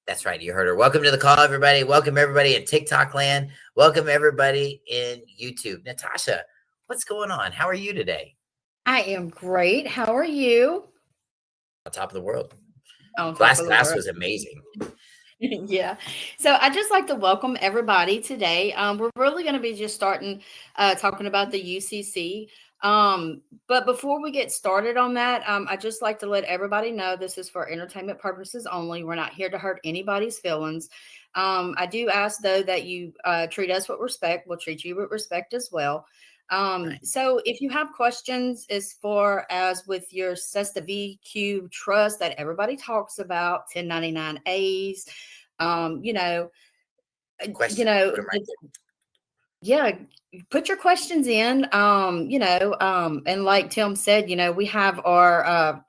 That's right. You heard her. Welcome to the call, everybody. Welcome everybody in TikTok land. Welcome everybody in YouTube. Natasha, what's going on? How are you today? I am great. How are you? On top of the world. On top Last of the class world. was amazing. Yeah. So I just like to welcome everybody today. We're really going to be just starting talking about the UCC. But before we get started on that, I just like to let everybody know this is for entertainment purposes only. We're not here to hurt anybody's feelings. I do ask though that you treat us with respect. We'll treat you with respect as well. Right. So if you have questions as far as with your SESTA VQ trust that everybody talks about, 1099As, um, you know, you Question. know, Put them right it's- there. yeah, put your questions in, and like Tim said, we have our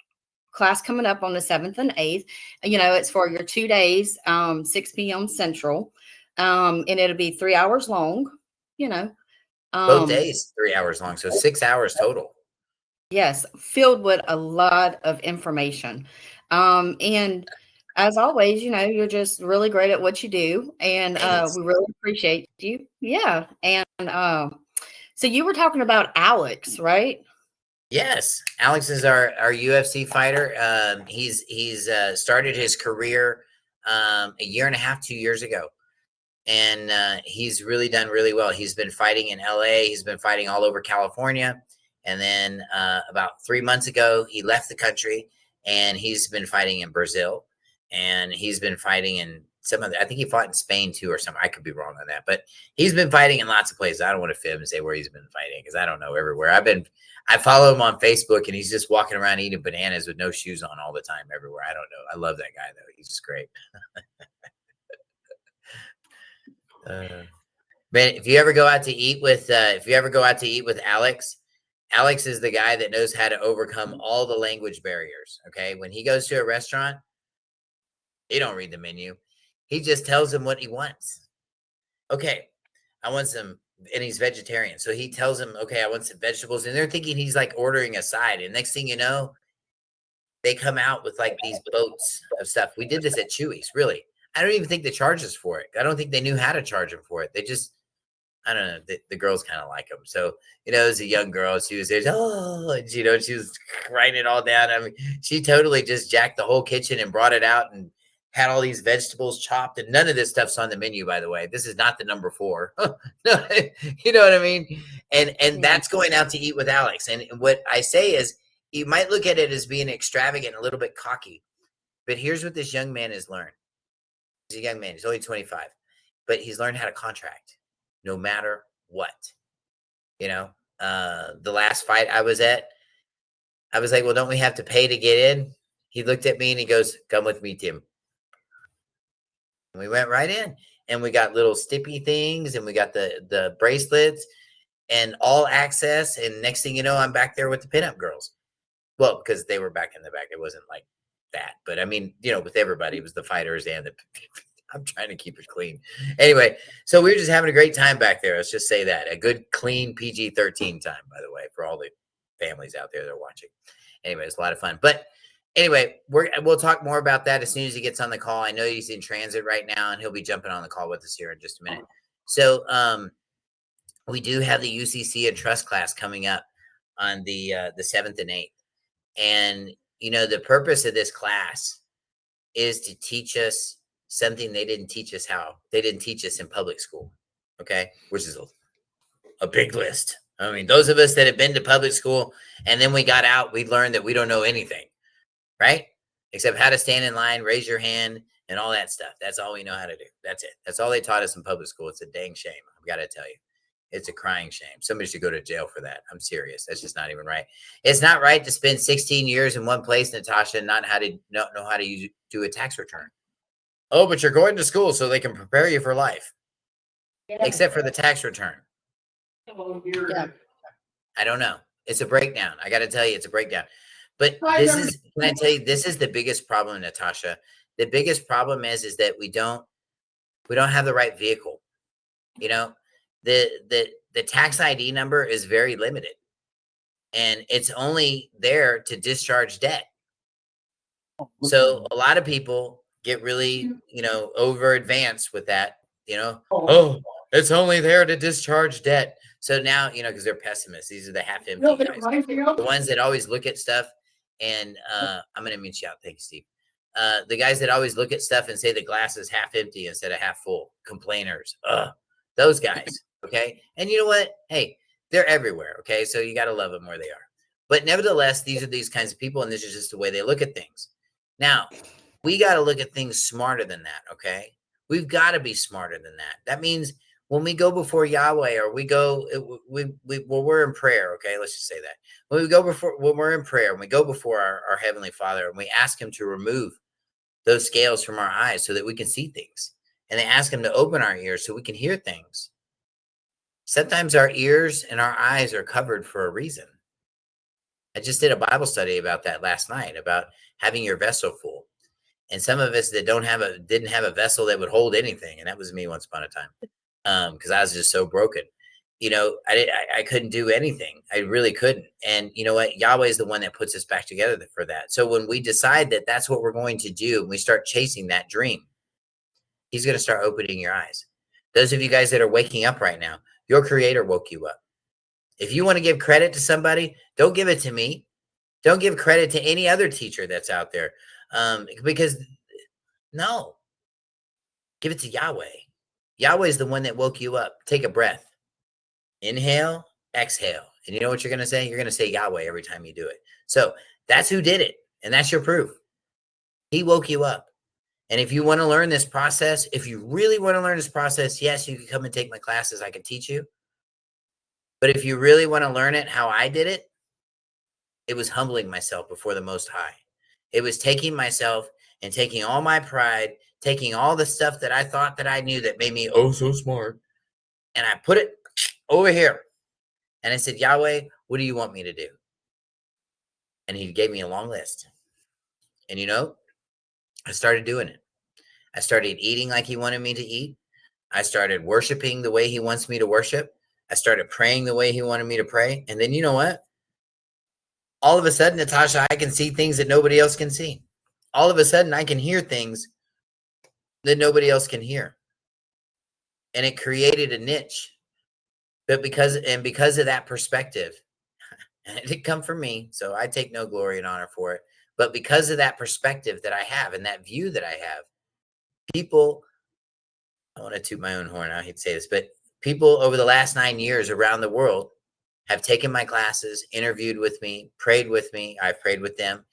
class coming up on the 7th and 8th. It's for your 2 days, 6 p.m. Central, and it'll be 3 hours long, you know. Both Um, days, 3 hours long. So 6 hours total. Yes, filled with a lot of information. And as always, you're just really great at what you do. And Thanks. we really appreciate you. Yeah. And so you were talking about Alex, right? Yes. Alex is our UFC fighter. He's started his career a year and a half, 2 years ago. And he's really done really well. He's been fighting in LA. He's been fighting all over California. And then about 3 months ago, he left the country and he's been fighting in Brazil. And he's been fighting in some other, I think he fought in Spain too or something. I could be wrong on that, but he's been fighting in lots of places. I don't want to fib and say where he's been fighting because I don't know everywhere. I follow him on Facebook and he's just walking around eating bananas with no shoes on all the time everywhere. I don't know. I love that guy though. He's just great. Man, if you ever go out to eat with Alex, Alex is the guy that knows how to overcome all the language barriers. Okay. When he goes to a restaurant, he don't read the menu. He just tells them what he wants. Okay. I want some, and he's vegetarian. So he tells them, okay, I want some vegetables. And they're thinking he's like ordering a side. And next thing you know, they come out with like these boats of stuff. We did this at Chewy's, really. I don't even think the charges for it. I don't think they knew how to charge him for it. They just, I don't know. The girls kind of like him. So, as a young girl, she was there, and she was writing it all down. I mean, she totally just jacked the whole kitchen and brought it out and had all these vegetables chopped. And none of this stuff's on the menu, by the way. This is not the number 4. You know what I mean? And Yeah. that's going out to eat with Alex. And what I say is, you might look at it as being extravagant, a little bit cocky. But here's what this young man has learned. He's a young man. He's only 25, but he's learned how to contract no matter what. The last fight I was at, I was like, well, don't we have to pay to get in? He looked at me and he goes, come with me, Tim. And we went right in and we got little stippy things and we got the bracelets and all access. And next thing you know, I'm back there with the pinup girls. Well, because they were back in the back. It wasn't like that. But I mean, with everybody, it was the fighters and the I'm trying to keep it clean. Anyway, so we were just having a great time back there. Let's just say that. A good, clean PG-13 time, by the way, for all the families out there that are watching. Anyway, it's a lot of fun. But anyway, we'll talk more about that as soon as he gets on the call. I know he's in transit right now, and he'll be jumping on the call with us here in just a minute. So we do have the UCC and Trust class coming up on the 7th and 8th. And, the purpose of this class is to teach us something they didn't teach us in public school. Okay. Which is a big list. I mean, those of us that have been to public school and then we got out, we learned that we don't know anything, right? Except how to stand in line, raise your hand, and all that stuff. That's all we know how to do. That's it. That's all they taught us in public school. It's a dang shame. I've got to tell you. It's a crying shame. Somebody should go to jail for that. I'm serious. That's just not even right. It's not right to spend 16 years in one place, Natasha, and not know how to do a tax return. Oh, but you're going to school so they can prepare you for life. Yeah. Except for the tax return. Yeah. I don't know. It's a breakdown. I got to tell you, it's a breakdown. But can I tell you, this is the biggest problem, Natasha. The biggest problem is that we don't have the right vehicle. The tax ID number is very limited. And it's only there to discharge debt. So a lot of people get really, over advanced with that, oh, it's only there to discharge debt. So now, because they're pessimists. These are the half empty guys, the ones that always look at stuff. And I'm going to mute you out. Thanks, Steve. The guys that always look at stuff and say the glass is half empty instead of half full. Complainers. Those guys. Okay. And you know what? Hey, they're everywhere. Okay. So you got to love them where they are. But nevertheless, these are these kinds of people, and this is just the way they look at things. Now, we got to look at things smarter than that. Okay. We've got to be smarter than that. That means when we go before Yahweh, or we go, we're in prayer. Okay. Let's just say that when we're in prayer, when we go before our Heavenly Father, and we ask him to remove those scales from our eyes so that we can see things, and they ask him to open our ears so we can hear things. Sometimes our ears and our eyes are covered for a reason. I just did a Bible study about that last night, about having your vessel full. And some of us that didn't have a vessel that would hold anything. And that was me once upon a time. Because I was just so broken. I couldn't do anything. I really couldn't. And you know what? Yahweh is the one that puts us back together for that. So when we decide that that's what we're going to do, and we start chasing that dream, he's going to start opening your eyes. Those of you guys that are waking up right now, your Creator woke you up. If you want to give credit to somebody, don't give it to me. Don't give credit to any other teacher that's out there. Because no, give it to Yahweh. Yahweh is the one that woke you up. Take a breath. Inhale, exhale. And you know what you're going to say? You're going to say Yahweh every time you do it. So that's who did it. And that's your proof. He woke you up. And if you want to learn this process, if you really want to learn this process, yes, you can come and take my classes. I can teach you. But if you really want to learn it how I did it, it was humbling myself before the Most High. It was taking myself and taking all my pride, taking all the stuff that I thought that I knew that made me so smart, and I put it over here. And I said, Yahweh, what do you want me to do? And he gave me a long list. And I started doing it. I started eating like he wanted me to eat. I started worshiping the way he wants me to worship. I started praying the way he wanted me to pray. And then you know what? All of a sudden, Natasha, I can see things that nobody else can see. All of a sudden, I can hear things that nobody else can hear. And it created a niche. But because of that perspective, and it didn't come from me, so I take no glory and honor for it. But because of that perspective that I have and that view that I have, people, I want to toot my own horn. I hate to say this, but people over the last 9 years around the world have taken my classes, interviewed with me, prayed with me. I've prayed with them.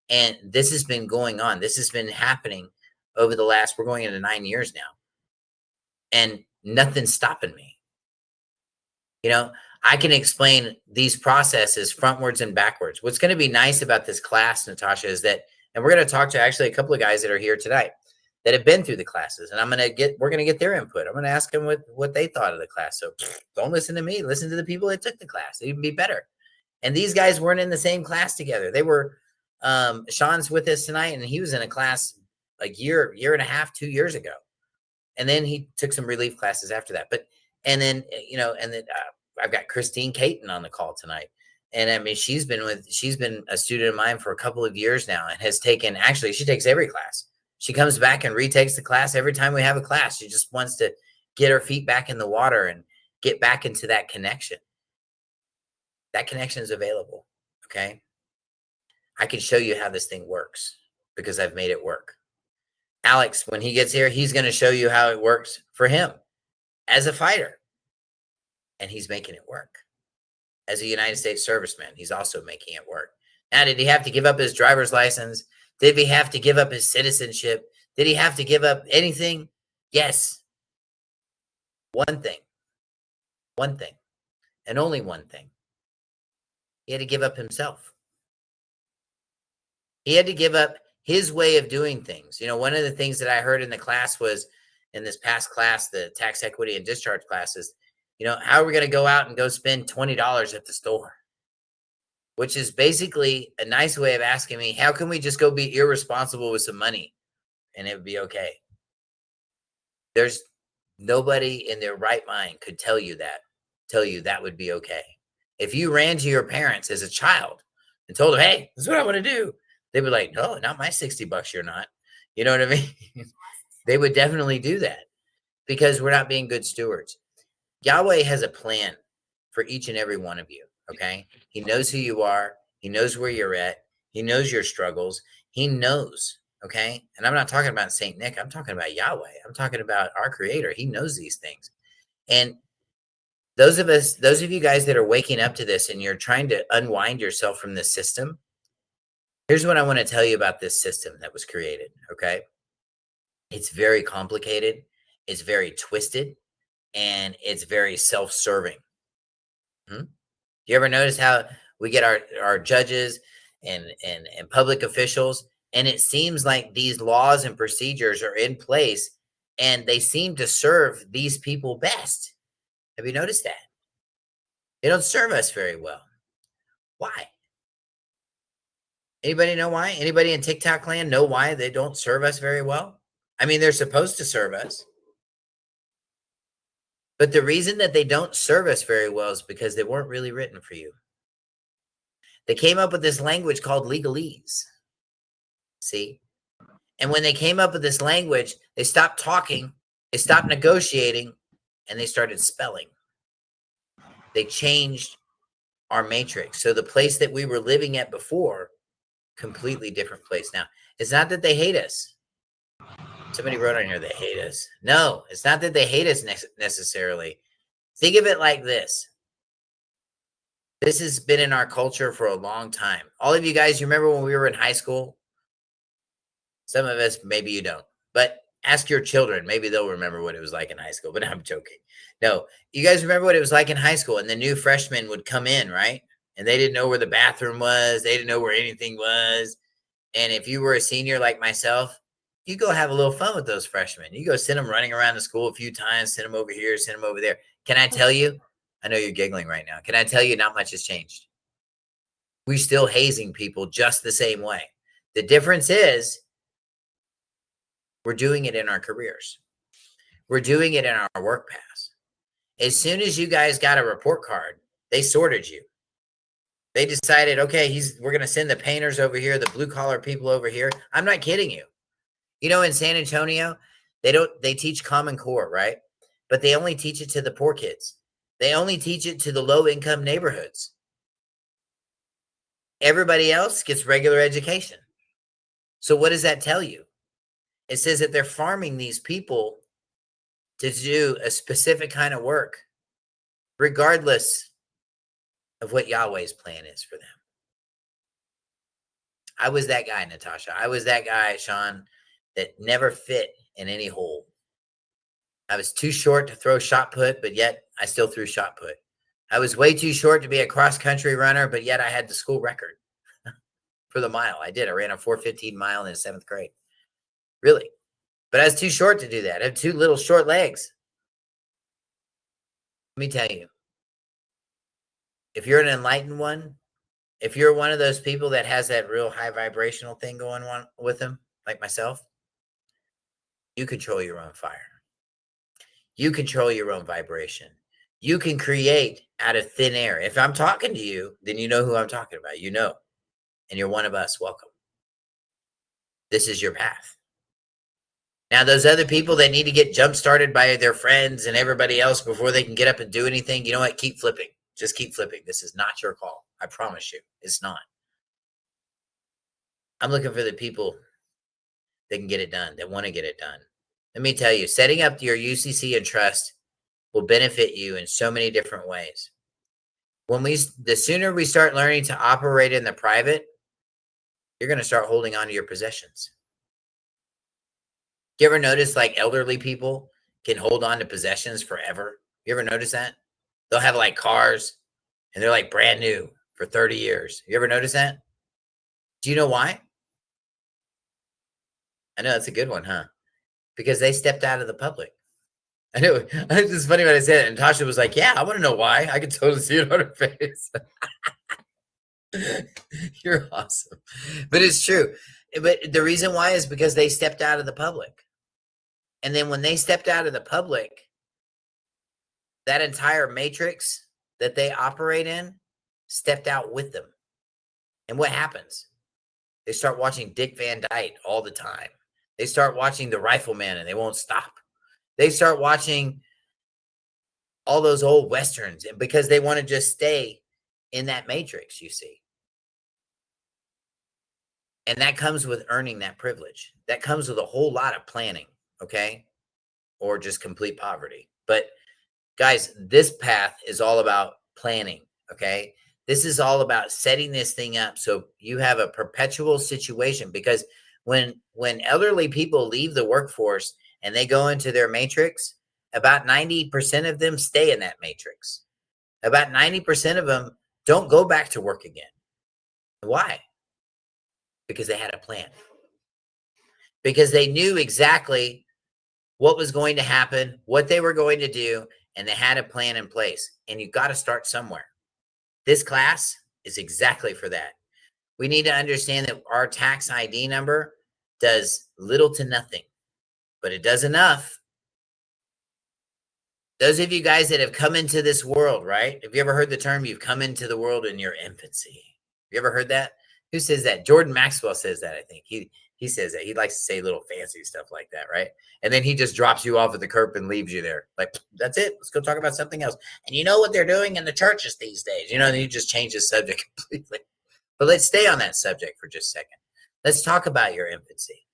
And this has been going on. This has been happening over the last, we're going into 9 years now. And nothing's stopping me. I can explain these processes frontwards and backwards. What's going to be nice about this class, Natasha, is that, and we're going to talk to actually a couple of guys that are here tonight that have been through the classes, and we're going to get their input. I'm going to ask them what they thought of the class. So don't listen to me. Listen to the people that took the class. It'd be better. And these guys weren't in the same class together. They were, Sean's with us tonight, and he was in a class a year and a half, 2 years ago. And then he took some relief classes after that. I've got Christine Caton on the call tonight. And I mean, she's been a student of mine for a couple of years now, and has taken, actually, she takes every class. She comes back and retakes the class every time we have a class. She just wants to get her feet back in the water and get back into that connection. That connection is available. Okay. I can show you how this thing works because I've made it work. Alex, when he gets here, he's going to show you how it works for him as a fighter. And he's making it work. As a United States serviceman, he's also making it work. Now, did he have to give up his driver's license? Did he have to give up his citizenship? Did he have to give up anything? Yes. One thing, and only one thing. He had to give up himself. He had to give up his way of doing things. One of the things that I heard in the class was, in this past class, the tax equity and discharge classes, how are we going to go out and go spend $20 at the store? Which is basically a nice way of asking me, how can we just go be irresponsible with some money and it would be okay? There's nobody in their right mind could tell you that would be okay. If you ran to your parents as a child and told them, hey, this is what I want to do, they'd be like, no, not my $60, you're not. You know what I mean? They would definitely do that because we're not being good stewards. Yahweh has a plan for each and every one of you. Okay. He knows who you are. He knows where you're at. He knows your struggles. He knows. Okay. And I'm not talking about Saint Nick. I'm talking about Yahweh. I'm talking about our creator. He knows these things. And those of you guys that are waking up to this and you're trying to unwind yourself from this system, here's what I want to tell you about this system that was created. Okay. It's very complicated. It's very twisted and it's very self-serving. You ever notice how we get our judges and public officials, and it seems like these laws and procedures are in place and they seem to serve these people best? Have you noticed that? They don't serve us very well. Why? Anybody know why? Anybody in TikTok land know why they don't serve us very well? I mean, they're supposed to serve us. But the reason that they don't serve us very well is because they weren't really written for you. They came up with this language called legalese. See? And when they came up with this language, they stopped talking, they stopped negotiating, and they started spelling. They changed our matrix. So the place that we were living at before, completely different place now. It's not that they hate us. Somebody wrote on here they hate us. No, it's not that they hate us necessarily. Think of it like this. This has been in our culture for a long time. All of you guys, you remember when we were in high school? Some of us, maybe you don't. But ask your children. Maybe they'll remember what it was like in high school. But I'm joking. No, you guys remember what it was like in high school? And the new freshmen would come in, right? And they didn't know where the bathroom was. They didn't know where anything was. And if you were a senior like myself, you go have a little fun with those freshmen. You go send them running around the school a few times, send them over here, send them over there. Can I tell you? I know you're giggling right now. Can I tell you not much has changed? We're still hazing people just the same way. The difference is we're doing it in our careers. We're doing it in our work paths. As soon as you guys got a report card, they sorted you. They decided, okay, we're going to send the painters over here, the blue collar people over here. I'm not kidding you. You know, in San Antonio, they teach Common Core, right? But they only teach it to the poor kids. They only teach it to the low income neighborhoods. Everybody else gets regular education. So what does that tell you? It says that they're farming these people to do a specific kind of work, regardless of what Yahweh's plan is for them. I was that guy, Natasha. I was that guy, Sean, that never fit in any hole. I was too short to throw shot put, but yet I still threw shot put. I was way too short to be a cross country runner, but yet I had the school record for the mile. I did. I ran a 4:15 mile in the 7th grade. Really. But I was too short to do that. I have two little short legs. Let me tell you, if you're an enlightened one, if you're one of those people that has that real high vibrational thing going on with them, like myself, you control your own fire. You control your own vibration. You can create out of thin air. If I'm talking to you, then you know who I'm talking about. You know, and you're one of us. Welcome. This is your path. Now, those other people that need to get jump started by their friends and everybody else before they can get up and do anything, you know what? Keep flipping. Just keep flipping. This is not your call. I promise you, it's not. I'm looking for the people that can get it done, that want to get it done. Let me tell you, setting up your UCC and trust will benefit you in so many different ways. The sooner we start learning to operate in the private, you're going to start holding on to your possessions. You ever notice like elderly people can hold on to possessions forever? You ever notice that? They'll have like cars and they're like brand new for 30 years. You ever notice that? Do you know why? I know that's a good one, huh? Because they stepped out of the public. I know. It's just funny when I said it. And Tasha was like, yeah, I want to know why. I could totally see it on her face. You're awesome. But it's true. But the reason why is because they stepped out of the public. And then when they stepped out of the public, that entire matrix that they operate in stepped out with them. And what happens? They start watching Dick Van Dyke all the time. They start watching The Rifleman and they won't stop. They start watching all those old Westerns because they want to just stay in that matrix, you see. And that comes with earning that privilege. That comes with a whole lot of planning, okay? Or just complete poverty. But guys, this path is all about planning, okay? This is all about setting this thing up so you have a perpetual situation, because when elderly people leave the workforce and they go into their matrix, about 90% of them stay in that matrix. About 90% of them don't go back to work again. Why? Because they had a plan. Because they knew exactly what was going to happen, what they were going to do, and they had a plan in place. And you got to start somewhere. This class is exactly for that. We need to understand that our tax ID number does little to nothing, but it does enough. Those of you guys that have come into this world, right? Have you ever heard the term, you've come into the world in your infancy? Have you ever heard that? Who says that? Jordan Maxwell says that, I think. He says that. He likes to say little fancy stuff like that, right? And then he just drops you off at the curb and leaves you there. Like, that's it. Let's go talk about something else. And you know what they're doing in the churches these days? You know, and he just changes the subject completely. But let's stay on that subject for just a second. Let's talk about your infancy.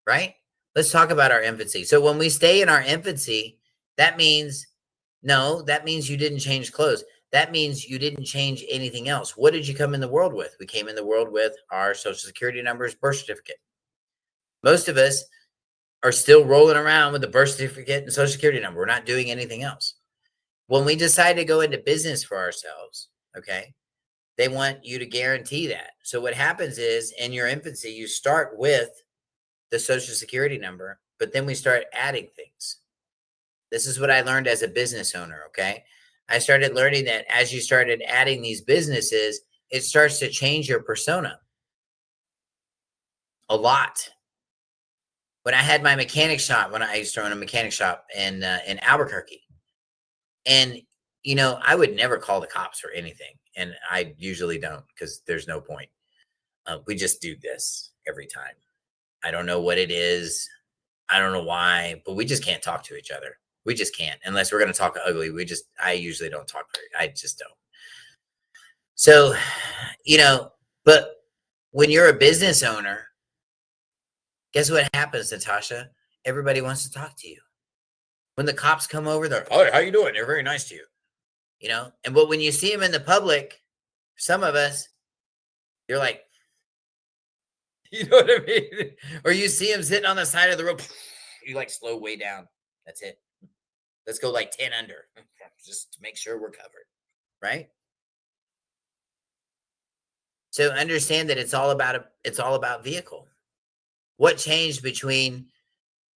Right? Let's talk about our infancy. So when we stay in our infancy, that means you didn't change clothes. That means you didn't change anything else. What did you come in the world with? We came in the world with our social security numbers, birth certificate. Most of us are still rolling around with the birth certificate and social security number. We're not doing anything else. When we decide to go into business for ourselves, okay, they want you to guarantee that. So what happens is, in your infancy, you start with the social security number, but then we start adding things. This is what I learned as a business owner, okay? I started learning that as you started adding these businesses, it starts to change your persona a lot. When I had my mechanic shop, when I used to run a mechanic shop in Albuquerque, and you know, I would never call the cops for anything, and I usually don't, because there's no point. We just do this every time. I don't know what it is. I don't know why, but we just can't talk to each other. We just can't, unless we're going to talk ugly. I usually don't talk very, I just don't. So, you know, but when you're a business owner, guess what happens, Natasha? Everybody wants to talk to you. When the cops come over, they're, oh, how you doing? They're very nice to you, you know? And but when you see them in the public, some of us, you're like, you know what I mean? Or you see them sitting on the side of the road, you like slow way down. That's it. Let's go like 10 under, just to make sure we're covered, right? So understand that it's all about vehicle. What changed between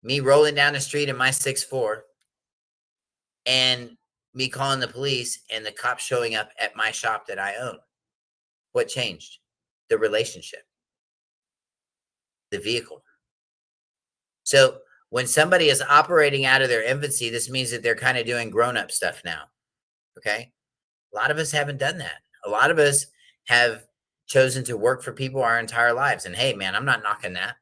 me rolling down the street in my 6'4" and me calling the police and the cops showing up at my shop that I own? What changed? The relationship, the vehicle. So when somebody is operating out of their infancy, this means that they're kind of doing grown-up stuff now. Okay. A lot of us haven't done that. A lot of us have chosen to work for people our entire lives. And hey, man, I'm not knocking that.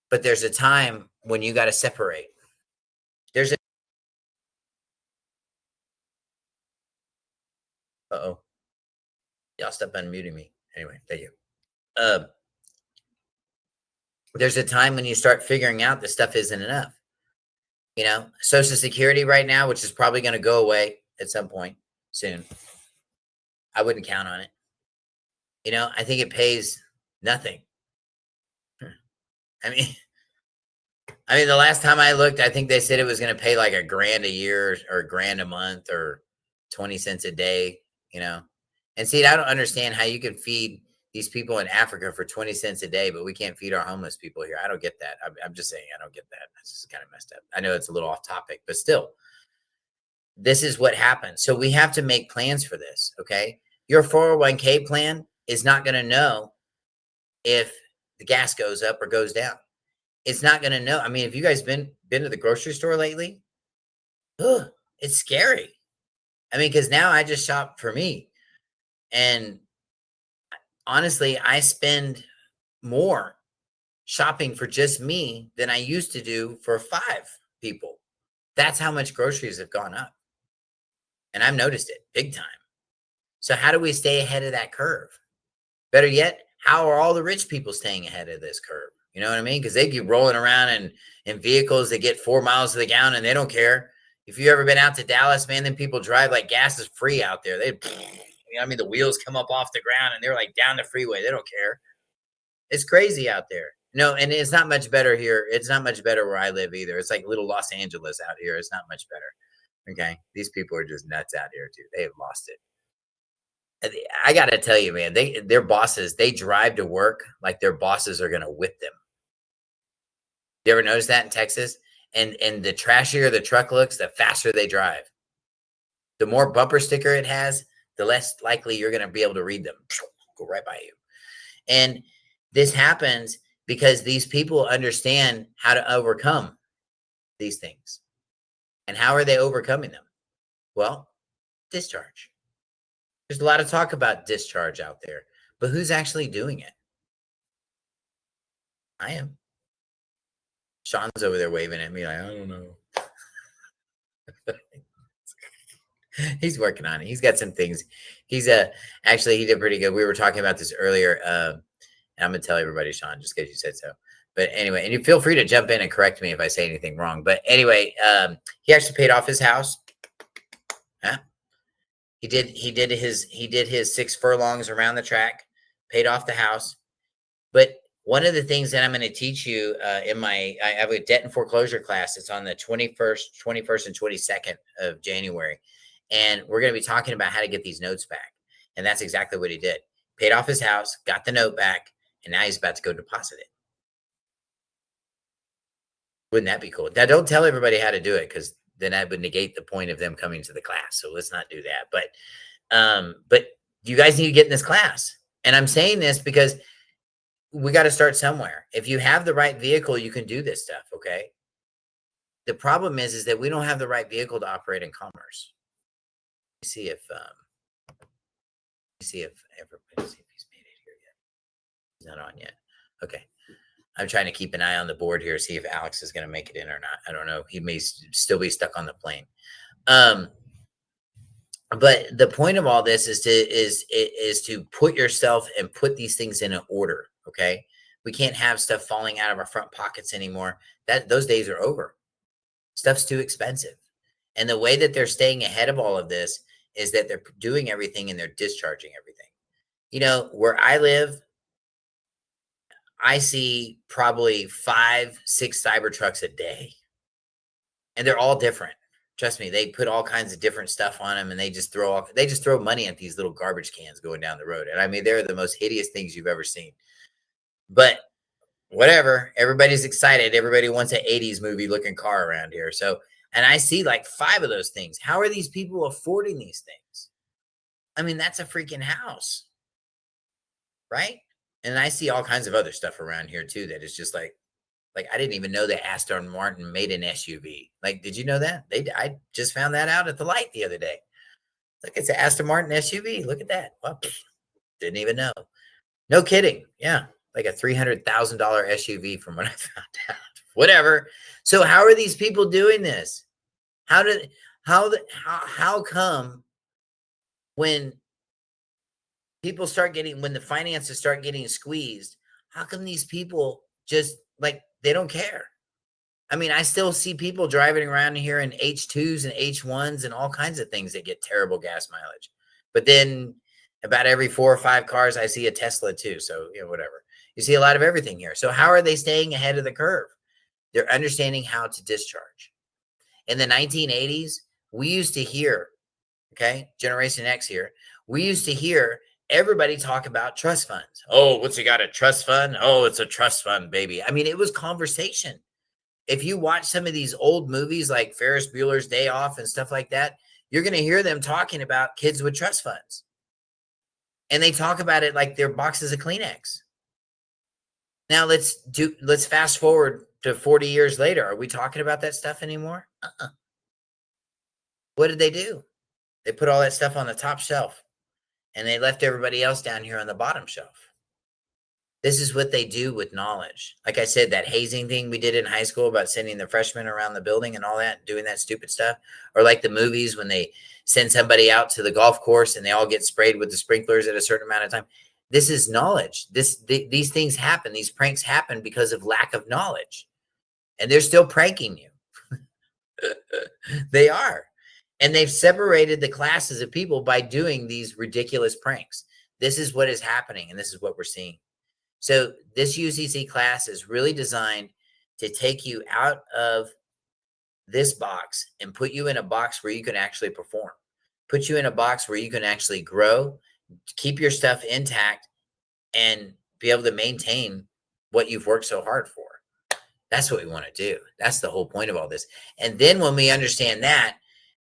But there's a time when you got to separate. There's a, uh-oh. Y'all stop unmuting me. Anyway, thank you. There's a time when you start figuring out this stuff isn't enough. You know, Social Security right now, which is probably going to go away at some point soon. I wouldn't count on it. You know, I think it pays nothing. I mean, the last time I looked, I think they said it was going to pay like $1,000 a year or $1,000 a month or 20 cents a day, you know. And see, I don't understand how you can feed these people in Africa for 20 cents a day, but we can't feed our homeless people here. I don't get that. I'm just saying, I don't get that. That's just kind of messed up. I know it's a little off topic, but still, this is what happens. So we have to make plans for this, okay? Your 401k plan is not going to know if the gas goes up or goes down. It's not going to know. I mean, if you guys been to the grocery store lately, it's scary. I mean, because now I just shop for me. And honestly, I spend more shopping for just me than I used to do for 5 people. That's how much groceries have gone up. And I've noticed it big time. So how do we stay ahead of that curve? Better yet, how are all the rich people staying ahead of this curve? You know what I mean? Because they keep rolling around in vehicles that get 4 miles to the gallon and they don't care. If you've ever been out to Dallas, man, then people drive like gas is free out there. They, you know, I mean, the wheels come up off the ground and they're like down the freeway. They don't care. It's crazy out there. No, and it's not much better here. It's not much better where I live either. It's like little Los Angeles out here. It's not much better. Okay. These people are just nuts out here too. They have lost it. I got to tell you, man, their bosses, they drive to work like their bosses are going to whip them. You ever notice that in Texas? And the trashier the truck looks, the faster they drive. The more bumper sticker it has, the less likely you're going to be able to read them. Go right by you. And this happens because these people understand how to overcome these things. And how are they overcoming them? Well, discharge. There's a lot of talk about discharge out there, but who's actually doing it? I am. Sean's over there waving at me like, I don't know. He's working on it. He's got some things. He's actually he did pretty good. We were talking about this earlier. And I'm gonna tell everybody, Sean, just because you said so. But anyway, and you feel free to jump in and correct me if I say anything wrong. But anyway, he actually paid off his house. Huh? He did his 6 furlongs around the track, paid off the house. But one of the things that I'm going to teach you in I have a debt and foreclosure class. It's on the 21st, and 22nd of January. And we're going to be talking about how to get these notes back. And that's exactly what he did. Paid off his house, got the note back, and now he's about to go deposit it. Wouldn't that be cool? Now, don't tell everybody how to do it because then that would negate the point of them coming to the class. So let's not do that. But you guys need to get in this class. And I'm saying this because we got to start somewhere. If you have the right vehicle, you can do this stuff. Okay. The problem is that we don't have the right vehicle to operate in commerce. Let me see if he's made it here yet. He's not on yet. Okay. I'm trying to keep an eye on the board here, see if Alex is going to make it in or not. I don't know. He may still be stuck on the plane. But the point of all this is to put yourself and put these things in an order. Okay. We can't have stuff falling out of our front pockets anymore. Those days are over. Stuff's too expensive. And the way that they're staying ahead of all of this is that they're doing everything and they're discharging everything. You know, where I live, I see probably 5, 6 Cybertrucks a day, and they're all different. Trust me, they put all kinds of different stuff on them, and they just throw money at these little garbage cans going down the road. And I mean, they're the most hideous things you've ever seen. But whatever, everybody's excited. Everybody wants an 80s movie looking car around here. So, and I see like 5 of those things. How are these people affording these things? I mean, that's a freaking house, right? And I see all kinds of other stuff around here too that is just like I didn't even know that Aston Martin made an SUV. Like, did you know that? I just found that out at the light the other day. Look, it's an Aston Martin SUV. Look at that. Well, didn't even know. No kidding. Yeah, like a $300,000 SUV from what I found out. Whatever. So how are these people doing this? How come when people when the finances start getting squeezed, how come these people just like, they don't care? I mean, I still see people driving around here in H2s and H1s and all kinds of things that get terrible gas mileage. But then about every 4 or 5 cars, I see a Tesla too. So, you know, whatever. You see a lot of everything here. So how are they staying ahead of the curve? They're understanding how to discharge. In the 1980s, we used to hear, okay, Generation X here, we used to hear everybody talk about trust funds. Oh, what's it got, a trust fund? Oh, it's a trust fund, baby. I mean, it was conversation. If you watch some of these old movies like Ferris Bueller's Day Off and stuff like that, you're going to hear them talking about kids with trust funds. And they talk about it like they're boxes of Kleenex. Now let's fast forward to 40 years later. Are we talking about that stuff anymore? What did they do? They put all that stuff on the top shelf and they left everybody else down here on the bottom shelf. This is what they do with knowledge. Like I said, that hazing thing we did in high school about sending the freshmen around the building and all that, doing that stupid stuff. Or like the movies when they send somebody out to the golf course and they all get sprayed with the sprinklers at a certain amount of time. This is knowledge. These things happen. These pranks happen because of lack of knowledge. And they're still pranking you. They are. And they've separated the classes of people by doing these ridiculous pranks. This is what is happening, and this is what we're seeing. So this UCC class is really designed to take you out of this box and put you in a box where you can actually perform, put you in a box where you can actually grow, keep your stuff intact, and be able to maintain what you've worked so hard for. That's what we want to do. That's the whole point of all this. And then when we understand that,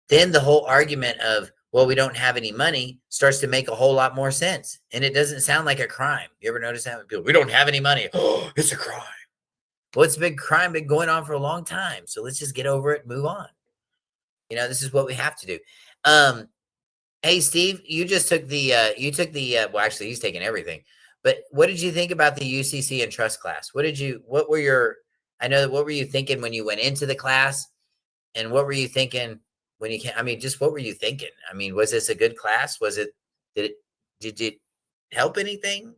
then the whole argument of, well, we don't have any money starts to make a whole lot more sense. And it doesn't sound like a crime. You ever notice that? People, we don't have any money. Oh, it's a crime. Well, it's a big crime, been going on for a long time. So let's just get over it and move on. You know, this is what we have to do. Hey, Steve, you just took well, actually, he's taking everything. But what did you think about the UCC and trust class? What were you thinking when you went into the class? And what were you thinking when you I mean, just what were you thinking? I mean, was this a good class? Did it help anything?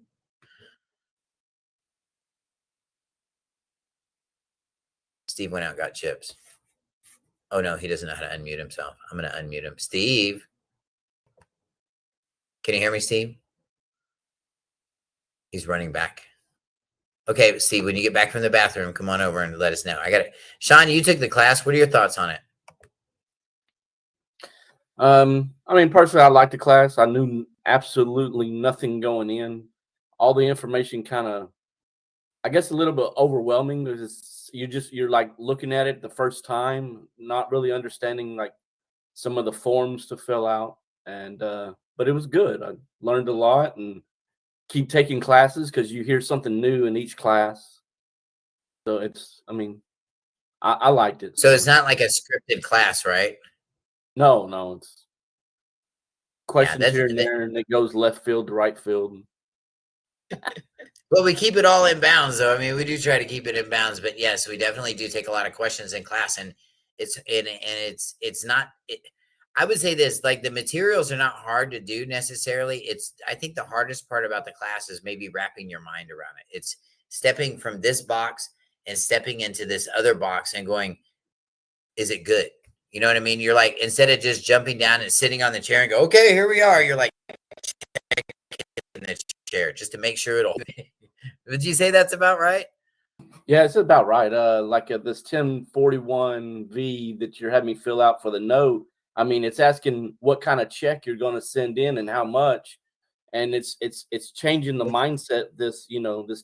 Steve went out and got chips. Oh no, he doesn't know how to unmute himself. I'm going to unmute him. Steve. Can you hear me, Steve? He's running back. Okay, Steve, when you get back from the bathroom, come on over and let us know. I got it. Sean, you took the class. What are your thoughts on it? I mean, personally, I liked the class. I knew absolutely nothing going in. All the information kind of, I guess, a little bit overwhelming because you're like looking at it the first time, not really understanding like some of the forms to fill out. And but it was good. I learned a lot and keep taking classes because you hear something new in each class. So I mean, I liked it. So it's not like a scripted class, right? No, it's questions here and there, and it goes left field to right field. Well, we keep it all in bounds, though. I mean, we do try to keep it in bounds, but yes, we definitely do take a lot of questions in class, and it's not. I would say this: like the materials are not hard to do necessarily. I think the hardest part about the class is maybe wrapping your mind around it. It's stepping from this box and stepping into this other box and going, "Is it good?" You know what I mean? You're like, instead of just jumping down and sitting on the chair and go, okay, here we are. You're like, in the chair just to make sure it'll. Would you say that's about right? Yeah, it's about right. Like this 1041V that you're having me fill out for the note. I mean, it's asking what kind of check you're going to send in and how much, and it's changing the mindset. This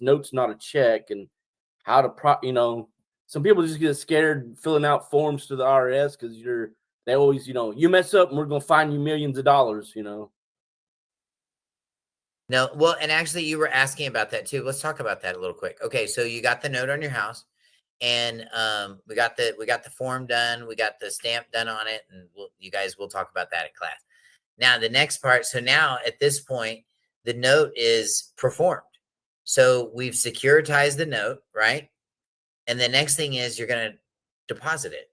note's not a check, and how to some people just get scared filling out forms to the IRS because they always, you mess up and we're going to fine you millions of dollars, No, well, and actually you were asking about that too. Let's talk about that a little quick. Okay, so you got the note on your house, and we got the form done, we got the stamp done on it, and we'll talk about that in class. Now the next part, so now at this point, the note is performed. So we've securitized the note, right? And the next thing is you're going to deposit it.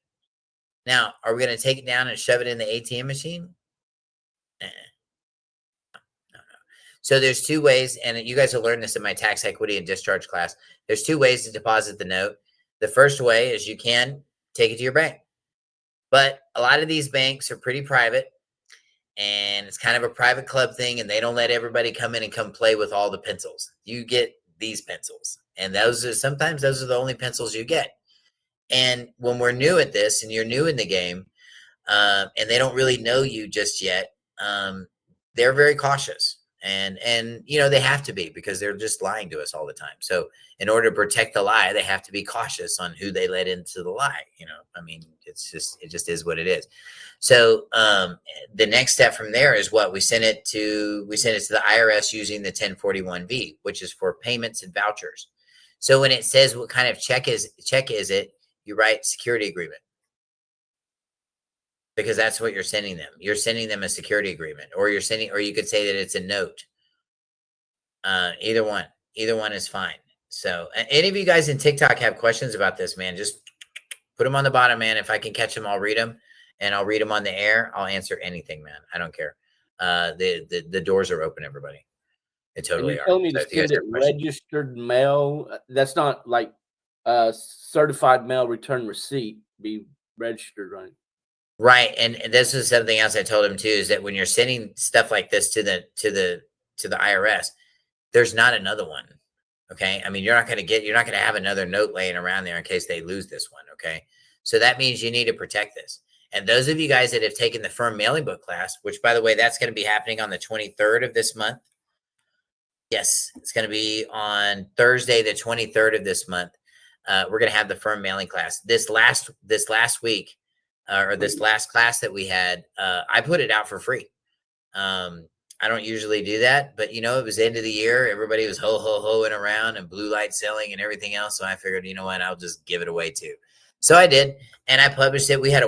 Now, are we going to take it down and shove it in the ATM machine? No. So there's two ways, and you guys will learn this in my tax equity and discharge class. There's two ways to deposit the note. The first way is you can take it to your bank. But a lot of these banks are pretty private, and it's kind of a private club thing, and they don't let everybody come in and come play with all the pencils. You get these pencils, and sometimes those are the only pencils you get. And when we're new at this and you're new in the game, and they don't really know you just yet, they're very cautious, and they have to be, because they're just lying to us all the time. So in order to protect the lie, they have to be cautious on who they let into the lie. I mean, it just is what it is. So the next step from there is what we sent it to the IRS using the 1041V, which is for payments and vouchers. So when it says what kind of check is it, you write security agreement, because that's what you're sending them. You're sending them a security agreement, or you could say that it's a note. Either one. Either one is fine. So any of you guys in TikTok have questions about this, man, just put them on the bottom, man. If I can catch them, I'll read them, and I'll read them on the air. I'll answer anything, man. I don't care. The doors are open, everybody. They totally you're are. telling me So to send it questions, registered mail? That's not like certified mail return receipt. Be registered, right? right? And this is something else I told him too, is that when you're sending stuff like this to the IRS, there's not another one. Okay. I mean, you're not going to have another note laying around there in case they lose this one. Okay. So that means you need to protect this. And those of you guys that have taken the firm mailing book class, which by the way, that's going to be happening on the 23rd of this month. Yes, it's going to be on Thursday, the 23rd of this month. We're going to have the firm mailing class. This last week, or this last class that we had, I put it out for free. I don't usually do that, but it was the end of the year. Everybody was hoing around and blue light selling and everything else. So I figured, you know what, I'll just give it away too. So I did, and I published it. We had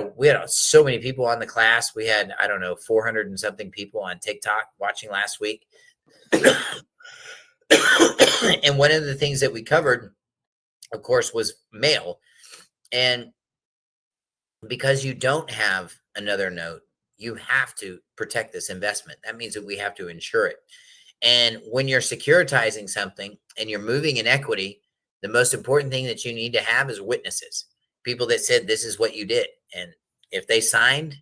so many people on the class. We had, I don't know, 400 and something people on TikTok watching last week. And one of the things that we covered, of course, was mail. And because you don't have another note, you have to protect this investment. That means that we have to insure it. And when you're securitizing something and you're moving in equity, the most important thing that you need to have is witnesses, people that said this is what you did. And if they signed,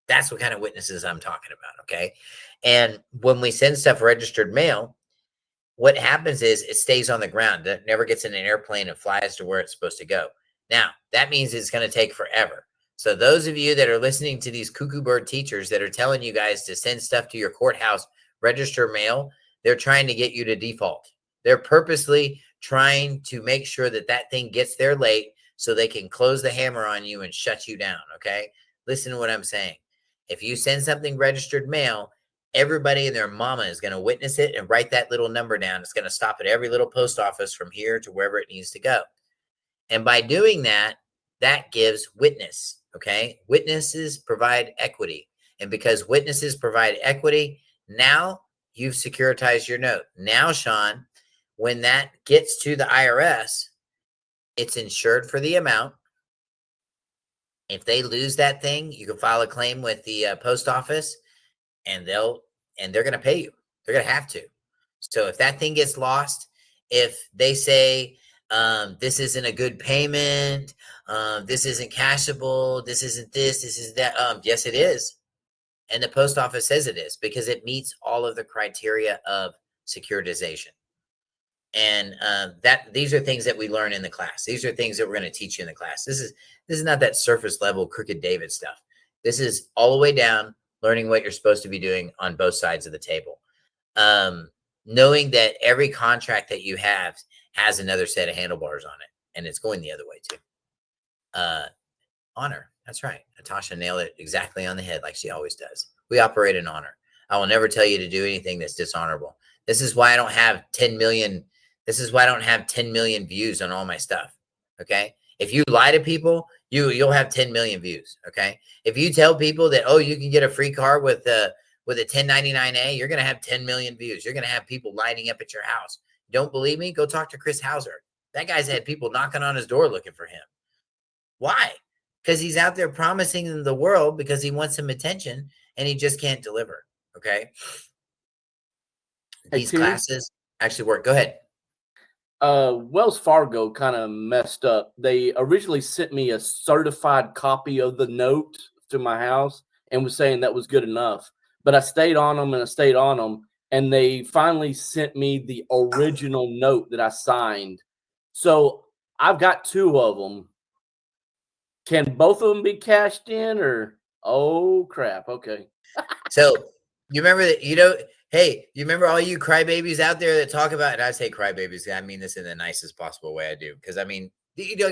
that's what kind of witnesses I'm talking about. Okay. And when we send stuff registered mail, what happens is it stays on the ground. It never gets in an airplane and flies to where it's supposed to go. Now, that means it's going to take forever. So those of you that are listening to these cuckoo bird teachers that are telling you guys to send stuff to your courthouse, register mail, they're trying to get you to default. They're purposely trying to make sure that that thing gets there late so they can close the hammer on you and shut you down, okay? Listen to what I'm saying. If you send something registered mail, everybody and their mama is going to witness it and write that little number down. It's going to stop at every little post office from here to wherever it needs to go. And by doing that, that gives witness, okay? Witnesses provide equity. And because witnesses provide equity, now you've securitized your note. Now, Sean, when that gets to the IRS, it's insured for the amount. If they lose that thing, you can file a claim with the post office, and they're going to pay you. They're going to have to. So if that thing gets lost, if they say, this isn't a good payment, this isn't cashable, this isn't this is that, yes, it is. And the post office says it is because it meets all of the criteria of securitization. And these are things that we learn in the class. These are things that we're going to teach you in the class. This is not that surface level crooked David stuff. This is all the way down, learning what you're supposed to be doing on both sides of the table. Knowing that every contract that you have has another set of handlebars on it, and it's going the other way too. Honor. That's right. NATASHA nailed it exactly on the head, like she always does. We operate in honor. I will never tell you to do anything that's dishonorable. This is why I don't have 10 million. This is why I don't have 10 million views on all my stuff. Okay. If you lie to people, you'll have 10 million views. Okay. If you tell people that, oh, you can get a free car with a 1099A, you're going to have 10 million views. You're going to have people lining up at your house. Don't believe me? Go talk to Chris Hauser. That guy's had people knocking on his door looking for him. Why? Because he's out there promising them the world because he wants some attention and he just can't deliver. Okay. These classes actually work. Go ahead. Wells Fargo kind of messed up. They originally sent me a certified copy of the note to my house and was saying that was good enough. But I stayed on them, and they finally sent me the original note that I signed. So I've got two of them. Can both of them be cashed in, or oh crap? Okay. So you remember that, hey, you remember all you crybabies out there that talk about, and I say crybabies, I mean this in the nicest possible way I do. Because I mean,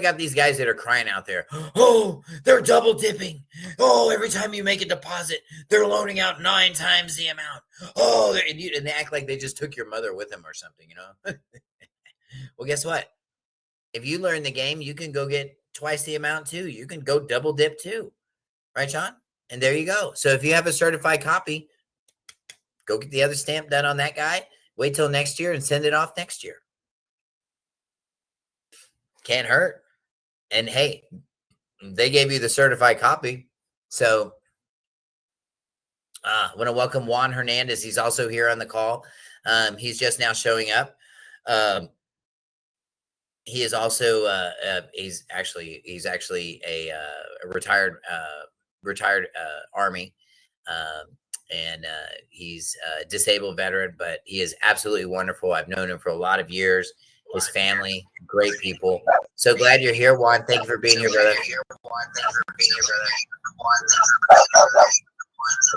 got these guys that are crying out there. Oh, they're double dipping. Oh, every time you make a deposit, they're loaning out 9 times the amount. Oh, and they act like they just took your mother with them or something, Well, guess what? If you learn the game, you can go get twice the amount too. You can go double dip too. Right, Sean? And there you go. So if you have a certified copy, go get the other stamp done on that guy. Wait till next year and send it off next year. Can't hurt. And hey, they gave you the certified copy. So I want to welcome Juan Hernandez. He's also here on the call. He's just now showing up. He is also he's actually a retired Army, and he's a disabled veteran, but he is absolutely wonderful. I've known him for a lot of years. His family, great people. So glad you're here, Juan. Thank you for being here, brother.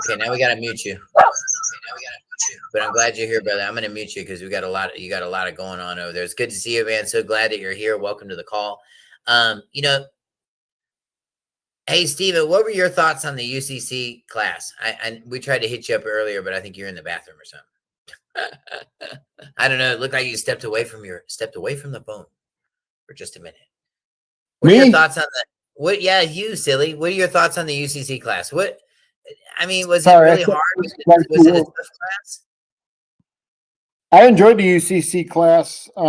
Okay, now we got to mute you. But I'm glad you're here, brother. I'm going to mute you because you got a lot of going on over there. It's good to see you, man. So glad that you're here. Welcome to the call. Hey, Steven, what were your thoughts on the UCC class? We tried to hit you up earlier, but I think you're in the bathroom or something. I don't know. It looked like you stepped away from the phone for just a minute. What are your thoughts on that? Yeah, you silly. What are your thoughts on the UCC class? Was it really hard? Was it a tough class? I enjoyed the UCC class. There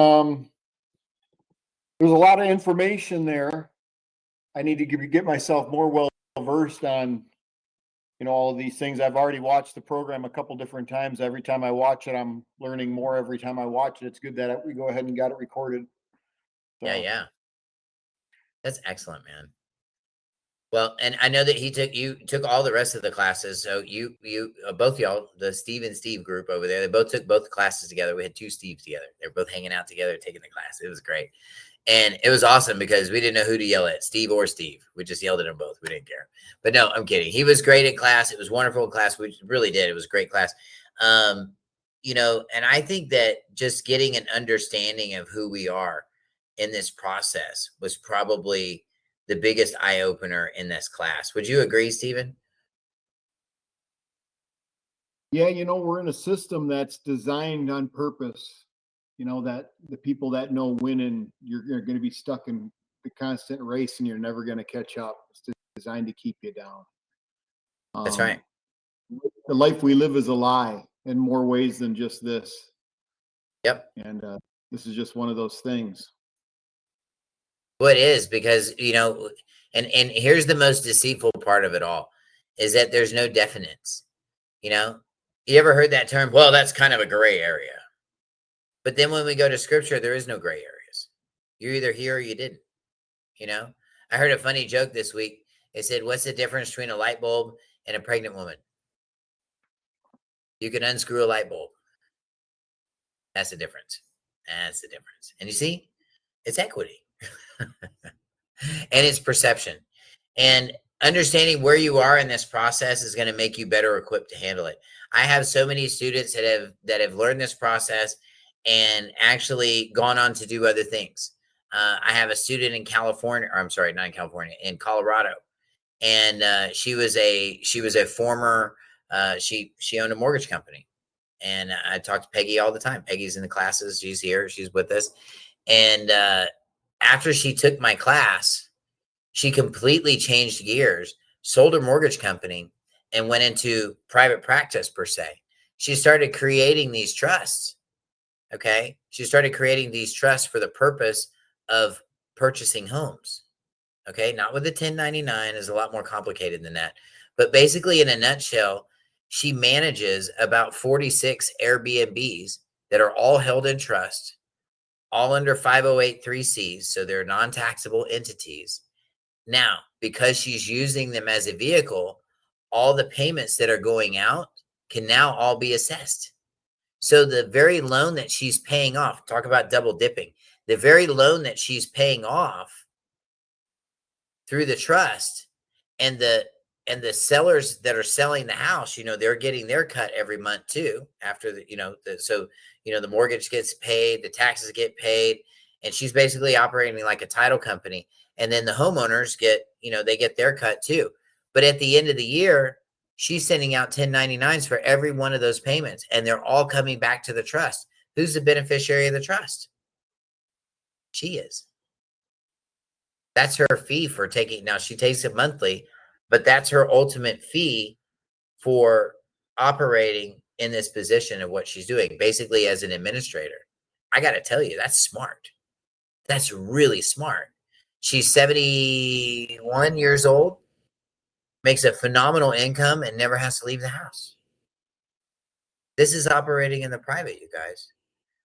was a lot of information there. I need to get myself more well versed on, all of these things. I've already watched the program a couple different times. Every time I watch it, I'm learning more. Every time I watch it, it's good that we go ahead and got it recorded. So. Yeah. That's excellent, man. Well, and I know that you took all the rest of the classes. So you both y'all, the Steve and Steve group over there, they both took both classes together. We had two Steves together. They were both hanging out together, taking the class. It was great. And it was awesome because we didn't know who to yell at, Steve or Steve. We just yelled at them both. We didn't care. But no, I'm kidding. He was great in class. It was wonderful in class. We really did. It was a great class. And I think that just getting an understanding of who we are in this process was probably the biggest eye-opener in this class. Would you agree, Stephen? Yeah, we're in a system that's designed on purpose. That the people that know winning, you're going to be stuck in the constant race and you're never going to catch up. It's designed to keep you down. That's right. The life we live is a lie in more ways than just this. Yep. And this is just one of those things. Well, it is because, and here's the most deceitful part of it all is that there's no definites. You ever heard that term? Well, that's kind of a gray area. But then when we go to scripture, there is no gray areas. You're either here or you didn't. I heard a funny joke this week. It said, what's the difference between a light bulb and a pregnant woman? You can unscrew a light bulb. That's the difference. That's the difference. And you see, it's equity. And it's perception. And understanding where you are in this process is going to make you better equipped to handle it. I have so many students that have learned this process and actually gone on to do other things. I have a student in California, or I'm sorry, not in California, in Colorado. And she was a former, she owned a mortgage company. And I talk to Peggy all the time. Peggy's in the classes. She's here. She's with us. And after she took my class, she completely changed gears, sold her mortgage company, and went into private practice per se. She started creating these trusts. Okay. She started creating these trusts for the purpose of purchasing homes. Okay. Not with the 1099, is a lot more complicated than that. But basically, in a nutshell, she manages about 46 Airbnbs that are all held in trust, all under 508(c)(3)s. So they're non-taxable entities. Now, because she's using them as a vehicle, all the payments that are going out can now all be assessed. So the very loan that she's paying off, talk about double dipping, the very loan that she's paying off through the trust, and the sellers that are selling the house, they're getting their cut every month too. After the mortgage gets paid, the taxes get paid, and she's basically operating like a title company. And then the homeowners get their cut too. But at the end of the year, she's sending out 1099s for every one of those payments, and they're all coming back to the trust. Who's the beneficiary of the trust? She is. That's her fee for taking. Now she takes it monthly, but that's her ultimate fee for operating in this position of what she's doing, basically as an administrator. I got to tell you, that's smart. That's really smart. She's 71 years old, makes a phenomenal income, and never has to leave the house. This is operating in the private, you guys.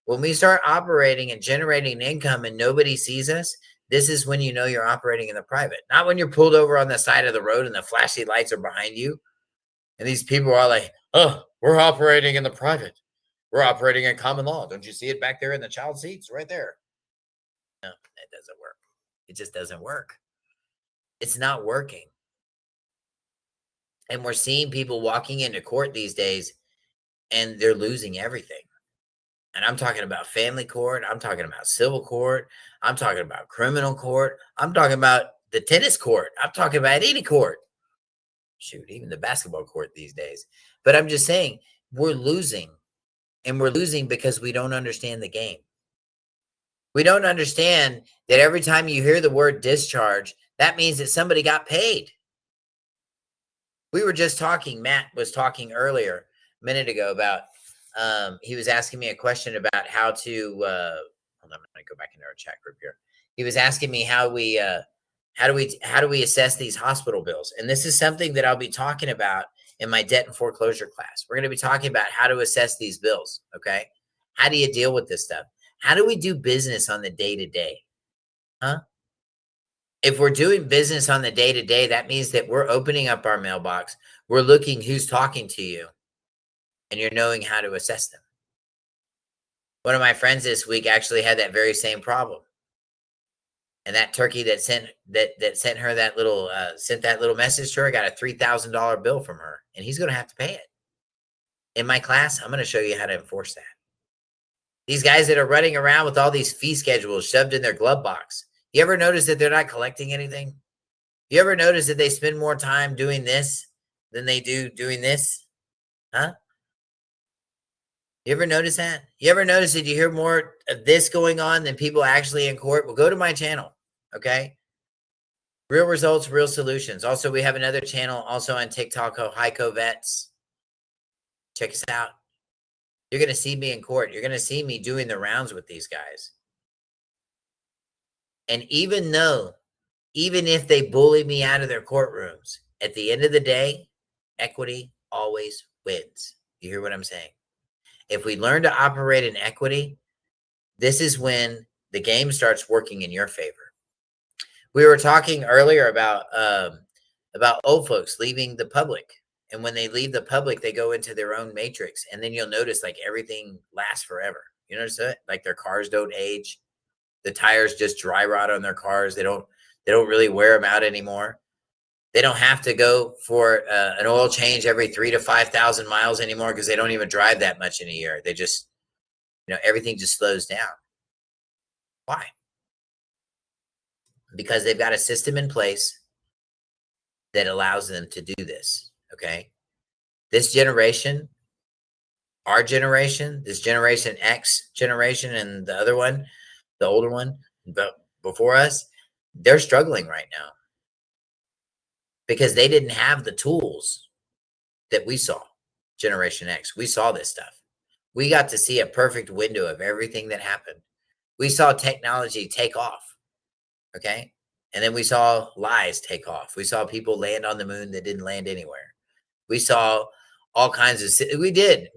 When we start operating and generating income and nobody sees us, this is when you know you're operating in the private. Not when you're pulled over on the side of the road and the flashy lights are behind you. And these people are like, oh, we're operating in the private. We're operating in common law. Don't you see it back there in the child seats right there? No, it doesn't work. It just doesn't work. It's not working. And we're seeing people walking into court these days and they're losing everything. And I'm talking about family court. I'm talking about civil court. I'm talking about criminal court. I'm talking about the tennis court. I'm talking about any court. Shoot, even the basketball court these days. But I'm just saying, we're losing. And we're losing because we don't understand the game. We don't understand that every time you hear the word discharge, that means that somebody got paid. We were just talking, Matt was talking earlier, a minute ago, about he was asking me a question about how to hold on, I'm gonna go back into our chat group here. He was asking me how do we assess these hospital bills? And this is something that I'll be talking about in my debt and foreclosure class. We're going to be talking about how to assess these bills. Okay. How do you deal with this stuff? How do we do business on the day-to-day? Huh? If we're doing business on the day-to-day, that means that we're opening up our mailbox. We're looking who's talking to you, and you're knowing how to assess them. One of my friends this week actually had that very same problem. And that turkey that sent her that little sent that little message to her got a $3,000 bill from her, and he's going to have to pay it. In my class, I'm going to show you how to enforce that. These guys that are running around with all these fee schedules shoved in their glove box. You ever notice that they're not collecting anything? You ever notice that they spend more time doing this than they do doing this? Huh? You ever notice that? You ever notice that you hear more of this going on than people actually in court? Well, go to my channel. Okay. Real results, real solutions. Also, we have another channel also on TikTok called Heiko Vets. Check us out. You're going to see me in court. You're going to see me doing the rounds with these guys. And even if they bully me out of their courtrooms, at the end of the day, equity always wins. You hear what I'm saying? If we learn to operate in equity, this is when the game starts working in your favor. We were talking earlier about old folks leaving the public. And when they leave the public, they go into their own matrix. And then you'll notice like everything lasts forever. You notice that? Like their cars don't age. The tires just dry rot on their cars. They don't really wear them out anymore. They don't have to go for an oil change every 3,000 to 5,000 miles anymore because they don't even drive that much in a year. They just, everything just slows down. Why? Because they've got a system in place that allows them to do this. Okay. This generation, our generation, this Generation X generation, and the other one, the older one before us, they're struggling right now because they didn't have the tools that we saw. Generation X, we saw this stuff. We got to see a perfect window of everything that happened. We saw technology take off. Okay. And then we saw lies take off. We saw people land on the moon that didn't land anywhere. We saw all kinds of, we did.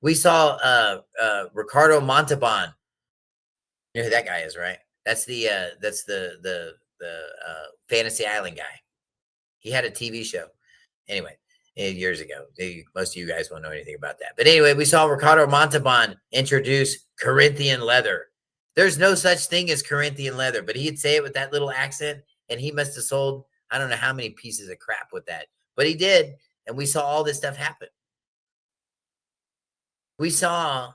We saw Ricardo Montalban. You know who that guy is, right? That's the Fantasy Island guy. He had a TV show. Anyway, years ago. Most of you guys won't know anything about that. But anyway, we saw Ricardo Montalban introduce Corinthian leather. There's no such thing as Corinthian leather, but he'd say it with that little accent, and he must have sold, I don't know how many pieces of crap with that, but he did. And we saw all this stuff happen. We saw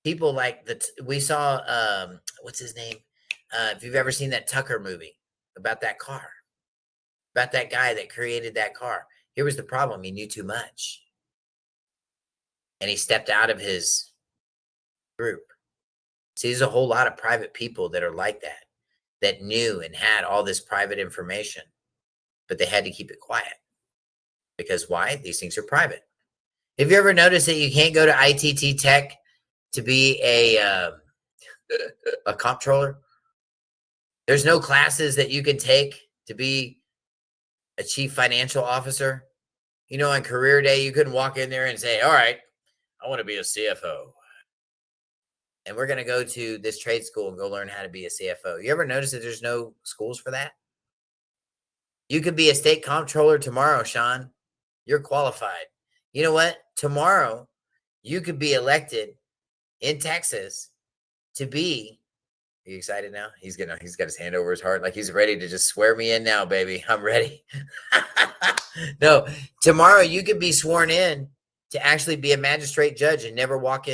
people like we saw, what's his name? If you've ever seen that Tucker movie about that car, about that guy that created that car. Here was the problem. He knew too much. And he stepped out of his group. See, there's a whole lot of private people that are like that, that knew and had all this private information, but they had to keep it quiet. Because why? These things are private. Have you ever noticed that you can't go to ITT Tech to be a comptroller There's no classes that you can take to be a chief financial officer. You know, on career day, you couldn't walk in there and say, all right, I want to be a CFO. And we're going to go to this trade school and go learn how to be a CFO. You ever notice that there's no schools for that? You could be a state comptroller tomorrow, Sean. You're qualified. You know what? Tomorrow, you could be elected in Texas to be. Are you excited now? He's got his hand over his heart like he's ready to just swear me in now, baby. I'm ready. No, tomorrow you could be sworn in to actually be a magistrate judge and never walk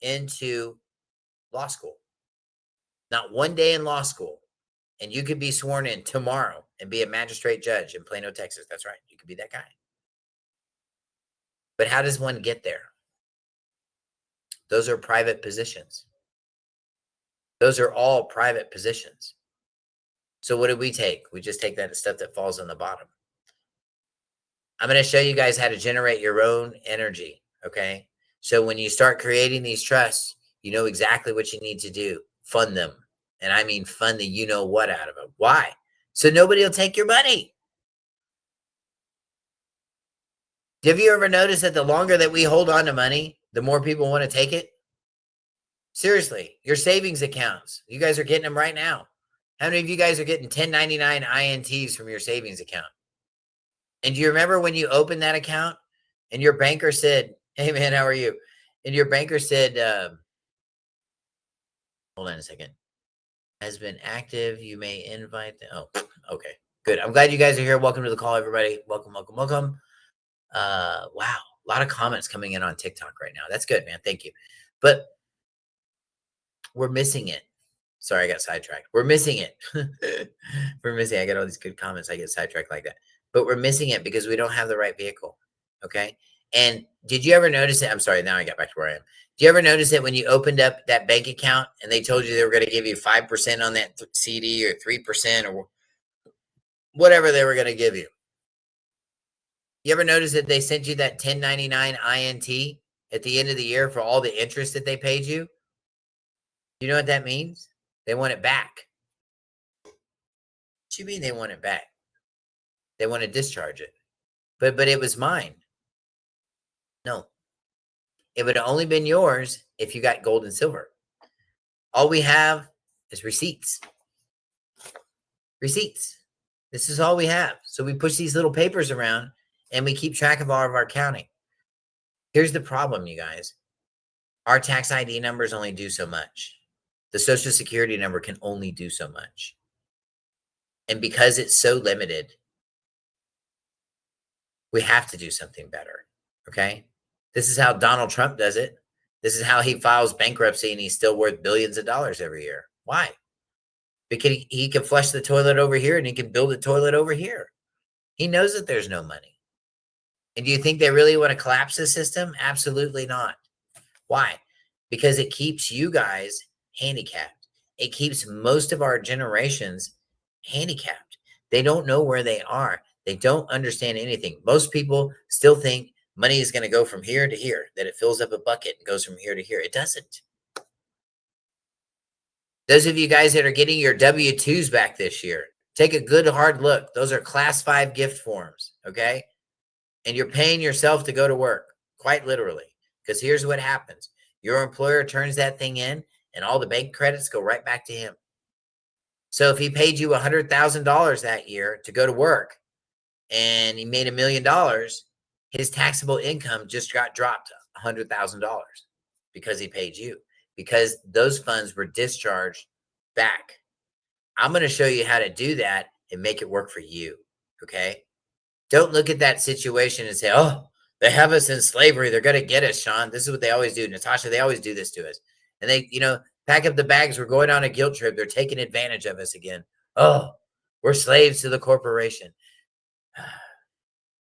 into law school. Not one day in law school. And you could be sworn in tomorrow and be a magistrate judge in Plano, Texas. That's right. You could be that guy. But how does one get there? Those are private positions. Those are all private positions. So what do we take? We just take that stuff that falls on the bottom. I'm going to show you guys how to generate your own energy, okay? So when you start creating these trusts, you know exactly what you need to do. Fund them. And I mean fund the you-know-what out of them. Why? So nobody will take your money. Have you ever noticed that the longer that we hold on to money, the more people want to take it? Seriously, your savings accounts. You guys are getting them right now. How many of you guys are getting 1099 INTs from your savings account? And do you remember when you opened that account and your banker said, hey man, how are you? And your banker said, hold on a second. Has been active. You may invite them. Oh, okay. Good. I'm glad you guys are here. Welcome to the call, everybody. Welcome, welcome, welcome. Wow. A lot of comments coming in on TikTok right now. That's good, man. Thank you. But we're missing it. Sorry, I got sidetracked. We're missing it. We're missing. I get all these good comments. I get sidetracked like that. But we're missing it because we don't have the right vehicle. Okay. And did you ever notice it? I'm sorry. Now I got back to where I am. Do you ever notice that when you opened up that bank account and they told you they were going to give you 5% on that CD or 3% or whatever they were going to give you? You ever notice that they sent you that 1099 INT at the end of the year for all the interest that they paid you? You know what that means? They want it back. What do you mean they want it back? They want to discharge it. But it was mine. No. It would have only been yours if you got gold and silver. All we have is receipts. Receipts. This is all we have. So we push these little papers around and we keep track of all of our counting. Here's the problem, you guys. Our tax ID numbers only do so much. The Social Security number can only do so much. And because it's so limited, we have to do something better, okay? This is how Donald Trump does it. This is how he files bankruptcy and he's still worth billions of dollars every year. Why? Because he can flush the toilet over here and he can build a toilet over here. He knows that there's no money. And do you think they really want to collapse the system? Absolutely not. Why? Because it keeps you guys handicapped. It keeps most of our generations handicapped. They don't know where they are. They don't understand anything. Most people still think money is going to go from here to here, that it fills up a bucket and goes from here to here. It doesn't. Those of you guys that are getting your W-2s back this year, take a good hard look. Those are class 5 gift forms, okay? And you're paying yourself to go to work, quite literally. Because here's what happens. Your employer turns that thing in and all the bank credits go right back to him. So if he paid you $100,000 that year to go to work and he made $1 million, his taxable income just got dropped $100,000 because he paid you, because those funds were discharged back. I'm going to show you how to do that and make it work for you. Okay. Don't look at that situation and say, oh, they have us in slavery. They're going to get us, Sean. This is what they always do. Natasha, they always do this to us. And they, pack up the bags. We're going on a guilt trip. They're taking advantage of us again. Oh, we're slaves to the corporation.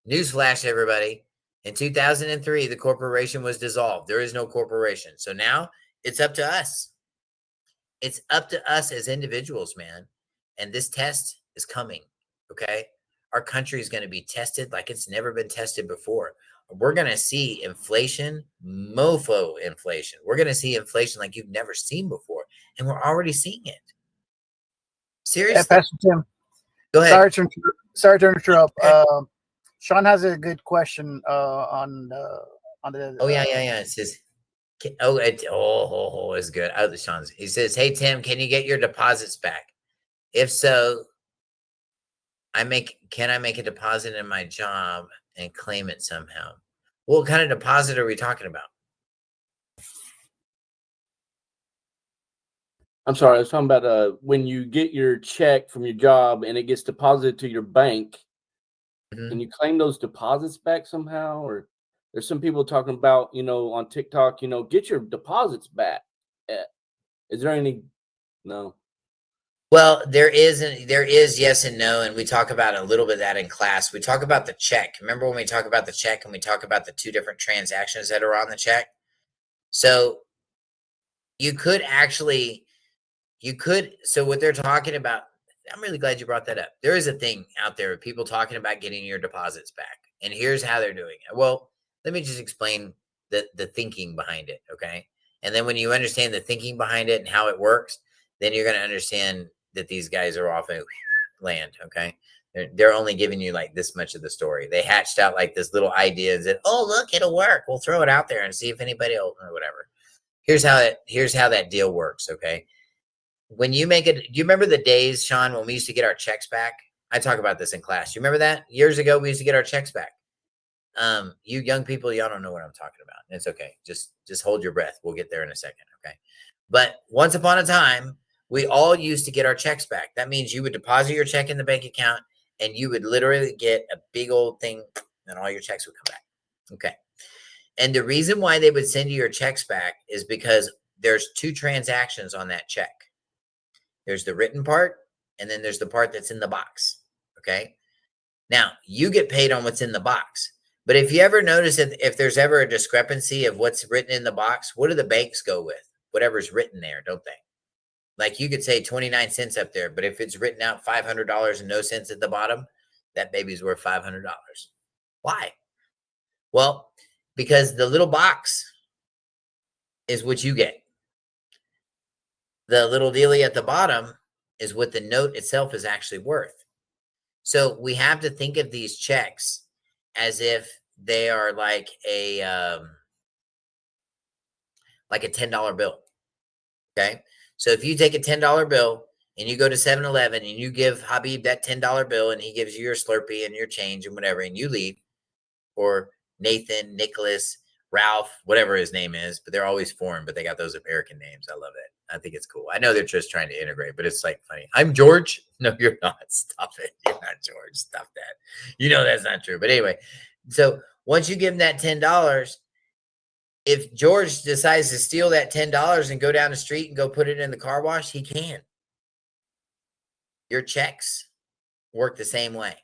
Newsflash, everybody. In 2003, the corporation was dissolved. There is no corporation. So now it's up to us. It's up to us as individuals, man. And this test is coming, okay? Our country is going to be tested like it's never been tested before. We're going to see inflation, mofo inflation. We're going to see inflation like you've never seen before. And we're already seeing it. Seriously. Pastor Tim. Go ahead. Sorry to interrupt. Sean has a good question on the. Oh yeah. It says, it's good. Sean's. He says, "Hey Tim, can you get your deposits back? If so, can I make a deposit in my job and claim it somehow? What kind of deposit are we talking about?" I'm sorry, I was talking about when you get your check from your job and it gets deposited to your bank, can you claim those deposits back somehow? Or there's some people talking about, on TikTok, get your deposits back. Is there any? No. Well, there is yes and no, and we talk about a little bit of that in class. We talk about the check. Remember when we talk about the check and we talk about the two different transactions that are on the check? So so what they're talking about, I'm really glad you brought that up. There is a thing out there of people talking about getting your deposits back. And here's how they're doing it. Well, let me just explain the thinking behind it, okay? And then when you understand the thinking behind it and how it works, then you're going to understand that these guys are off in land, okay? They're only giving you like this much of the story. They hatched out like this little idea and said, oh, look, it'll work. We'll throw it out there and see if anybody will, or whatever. Here's how that deal works, okay? When you make it, do you remember the days, Sean, when we used to get our checks back? I talk about this in class. You remember that? Years ago, we used to get our checks back. You young people, y'all don't know what I'm talking about. It's okay. Just hold your breath. We'll get there in a second, okay? But once upon a time, we all used to get our checks back. That means you would deposit your check in the bank account and you would literally get a big old thing and all your checks would come back. Okay. And the reason why they would send you your checks back is because there's two transactions on that check. There's the written part, and then there's the part that's in the box, okay? Now, you get paid on what's in the box. But if you ever notice if there's ever a discrepancy of what's written in the box, what do the banks go with? Whatever's written there, don't they? Like you could say 29 cents up there, but if it's written out $500 and no cents at the bottom, that baby's worth $500. Why? Well, because the little box is what you get. The little dealie at the bottom is what the note itself is actually worth. So we have to think of these checks as if they are like a $10 bill. Okay. So if you take a $10 bill and you go to 7-Eleven and you give Habib that $10 bill and he gives you your Slurpee and your change and whatever, and you leave, or Nathan, Nicholas, Ralph, whatever his name is, but they're always foreign, but they got those American names. I love it. I think it's cool. I know they're just trying to integrate, but it's like funny. I'm George. No, you're not. Stop it. You're not George. Stop that. You know that's not true. But anyway, so once you give him that $10, if George decides to steal that $10 and go down the street and go put it in the car wash, he can. Your checks work the same way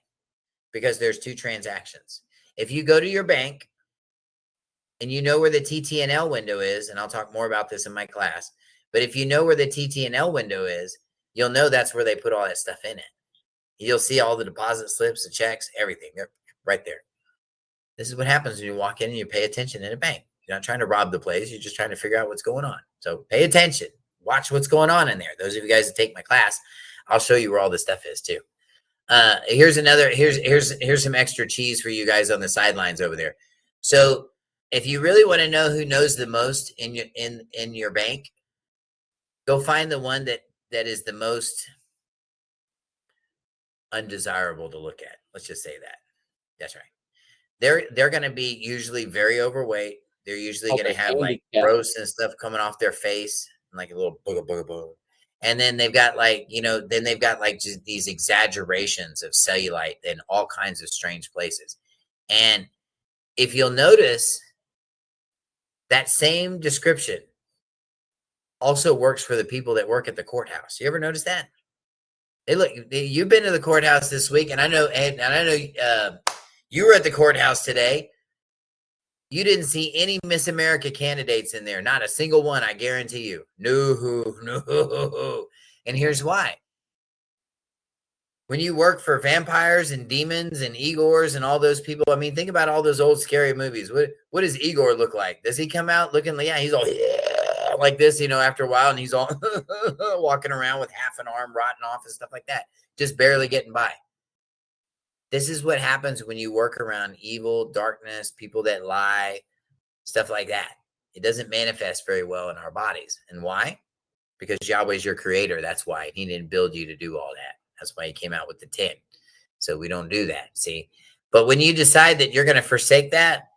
because there's two transactions. If you go to your bank and you know where the TT&L window is, and I'll talk more about this in my class, but if you know where the TT&L window is, you'll know that's where they put all that stuff in it. You'll see all the deposit slips, the checks, everything. They're right there. This is what happens when you walk in and you pay attention in a bank. You're not trying to rob the place. You're just trying to figure out what's going on. So pay attention. Watch what's going on in there. Those of you guys that take my class, I'll show you where all this stuff is too. Here's some extra cheese for you guys on the sidelines over there. So if you really want to know who knows the most in your bank, go find the one that is the most undesirable to look at. Let's just say that. That's right. They're going to be usually very overweight. They're usually going to have like gross and stuff coming off their face, and like a little booga. And then they've got like, just these exaggerations of cellulite in all kinds of strange places. And if you'll notice, that same description also works for the people that work at the courthouse. You ever notice that? Hey, look, you've been to the courthouse this week, and I know you were at the courthouse today. You didn't see any Miss America candidates in there. Not a single one, I guarantee you. No. And here's why. When you work for vampires and demons and Igors and all those people, I mean, think about all those old scary movies. What does Igor look like? Does he come out looking like, yeah, he's all, yeah, out like this, after a while, and he's all walking around with half an arm rotting off and stuff like that, just barely getting by. This is what happens when you work around evil, darkness, people that lie, stuff like that. It doesn't manifest very well in our bodies. And why? Because Yahweh's your creator. That's why he didn't build you to do all that. That's why he came out with the 10. So we don't do that. See, but when you decide that you're going to forsake that,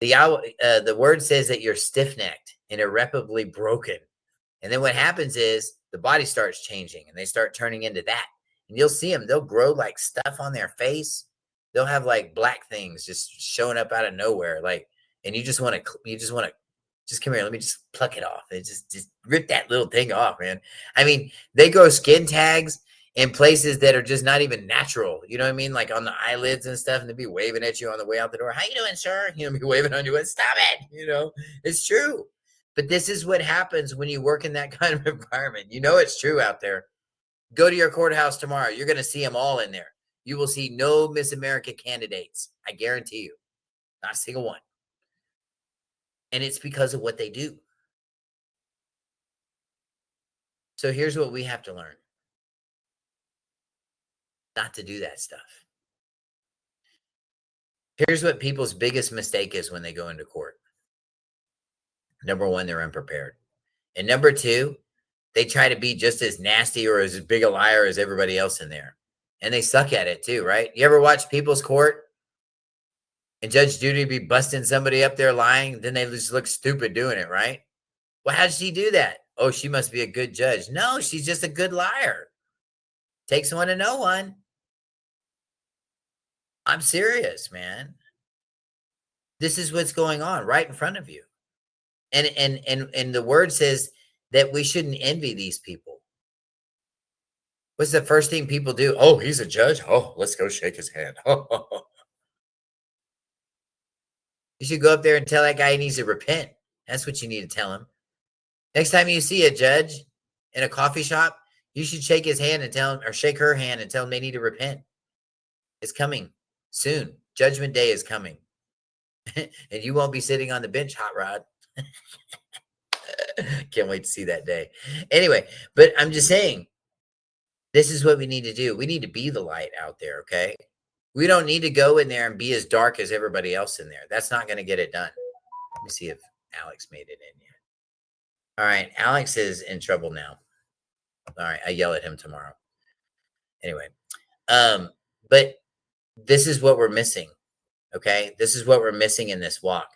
the word says that you're stiff-necked and irreparably broken. And then what happens is the body starts changing and they start turning into that. And you'll see them. They'll grow like stuff on their face. They'll have like black things just showing up out of nowhere. Like, and you just want to just come here. Let me just pluck it off. And just rip that little thing off, man. I mean, they grow skin tags in places that are just not even natural. You know what I mean? Like on the eyelids and stuff, and they'll be waving at you on the way out the door. How you doing, sir? Be waving on you. Stop it. It's true. But this is what happens when you work in that kind of environment. It's true out there. Go to your courthouse tomorrow. You're going to see them all in there. You will see no Miss America candidates. I guarantee you. Not a single one. And it's because of what they do. So here's what we have to learn. Not to do that stuff. Here's what people's biggest mistake is when they go into court. Number one, they're unprepared. And number two, they try to be just as nasty or as big a liar as everybody else in there. And they suck at it too, right? You ever watch People's Court? And Judge Judy be busting somebody up there lying, then they just look stupid doing it, right? Well, how did she do that? Oh, she must be a good judge. No, she's just a good liar. Takes one to know one. I'm serious, man. This is what's going on right in front of you. And the word says that we shouldn't envy these people. What's the first thing people do? Oh, he's a judge. Oh, let's go shake his hand. You should go up there and tell that guy he needs to repent. That's what you need to tell him. Next time you see a judge in a coffee shop, you should shake his hand and tell him, or shake her hand and tell him they need to repent. It's coming soon. Judgment Day is coming. And you won't be sitting on the bench, Hot Rod. Can't wait to see that day. Anyway, but I'm just saying, this is what we need to do. We need to be the light out there, okay? We don't need to go in there and be as dark as everybody else in there. That's not going to get it done. Let me see if Alex made it in yet. All right, Alex is in trouble now. All right, I yell at him tomorrow. Anyway, but this is what we're missing, okay? This is what we're missing in this walk.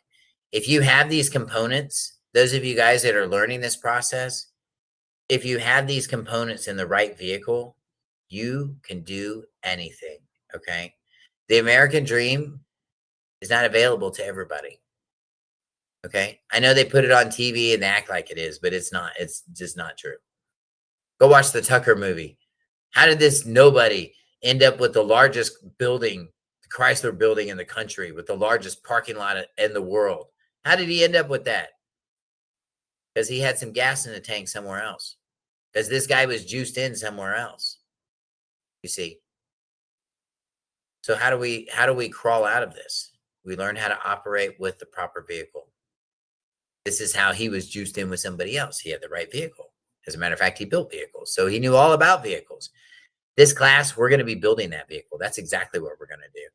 If you have these components, those of you guys that are learning this process, if you have these components in the right vehicle, you can do anything, okay? The American dream is not available to everybody, okay? I know they put it on TV and they act like it is, but it's not. It's just not true. Go watch the Tucker movie. How did this nobody end up with the largest building, the Chrysler building in the country, with the largest parking lot in the world? How did he end up with that? Because he had some gas in the tank somewhere else. Because this guy was juiced in somewhere else. You see. So how do we crawl out of this? We learn how to operate with the proper vehicle. This is how he was juiced in with somebody else. He had the right vehicle. As a matter of fact, he built vehicles. So he knew all about vehicles. This class, we're going to be building that vehicle. That's exactly what we're going to do.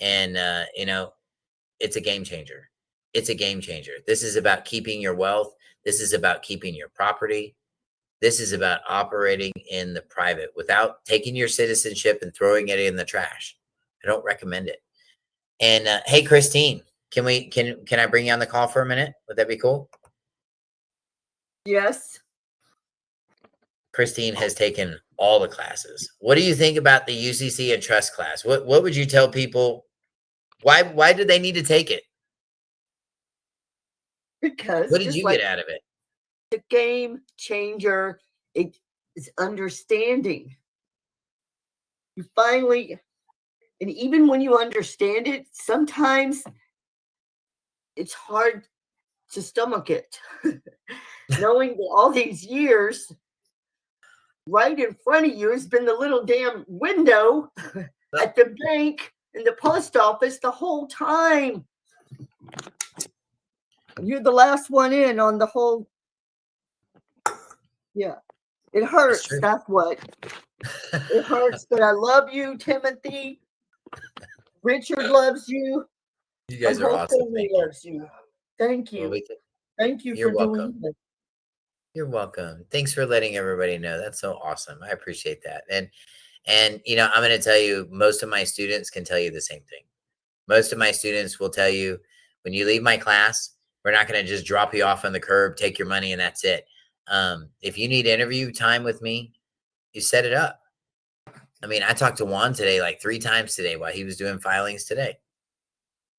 And, it's a game changer. It's a game changer. This is about keeping your wealth. This is about keeping your property. This is about operating in the private without taking your citizenship and throwing it in the trash. I don't recommend it. And hey, Christine, can I bring you on the call for a minute? Would that be cool? Yes. Christine has taken all the classes. What do you think about the UCC and trust class? What would you tell people? Why do they need to take it? Because what did you get out of it? The game changer. It is understanding. You finally, and even when you understand it, sometimes it's hard to stomach it. Knowing that all these years, right in front of you has been the little damn window at the bank and the post office the whole time. You're the last one in on the whole Yeah. It hurts. true. That's what. It hurts, but I love you, Timothy. Richard loves you. You My guys are whole awesome. family Thank you. loves you. Thank Well, you. Thank you You're for welcome. doing this. You're welcome. Thanks for letting everybody know. That's so awesome. I appreciate that. And you know, I'm going to tell you, most of my students can tell you the same thing. Most of my students will tell you, when you leave my class, we're not going to just drop you off on the curb, take your money, and that's it. If you need interview time with me, you set it up. I mean, I talked to Juan today like 3 times today while he was doing filings today.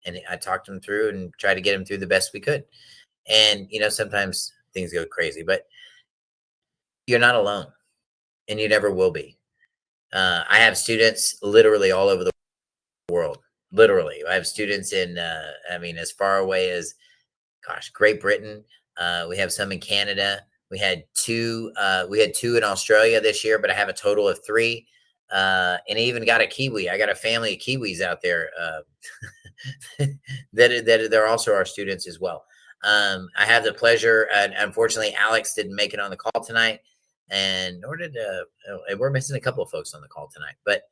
And I talked him through and tried to get him through the best we could. And, you know, sometimes things go crazy, but you're not alone, and you never will be. I have students literally all over the world. Literally, I have students in, I mean, as far away as, gosh, Great Britain. We have some in Canada. We had 2. We had 2 in Australia this year, but I have a total of 3. And I even got a Kiwi. I got a family of Kiwis out there that they're also our students as well. I have the pleasure, and unfortunately, Alex didn't make it on the call tonight, and nor did we're missing a couple of folks on the call tonight. But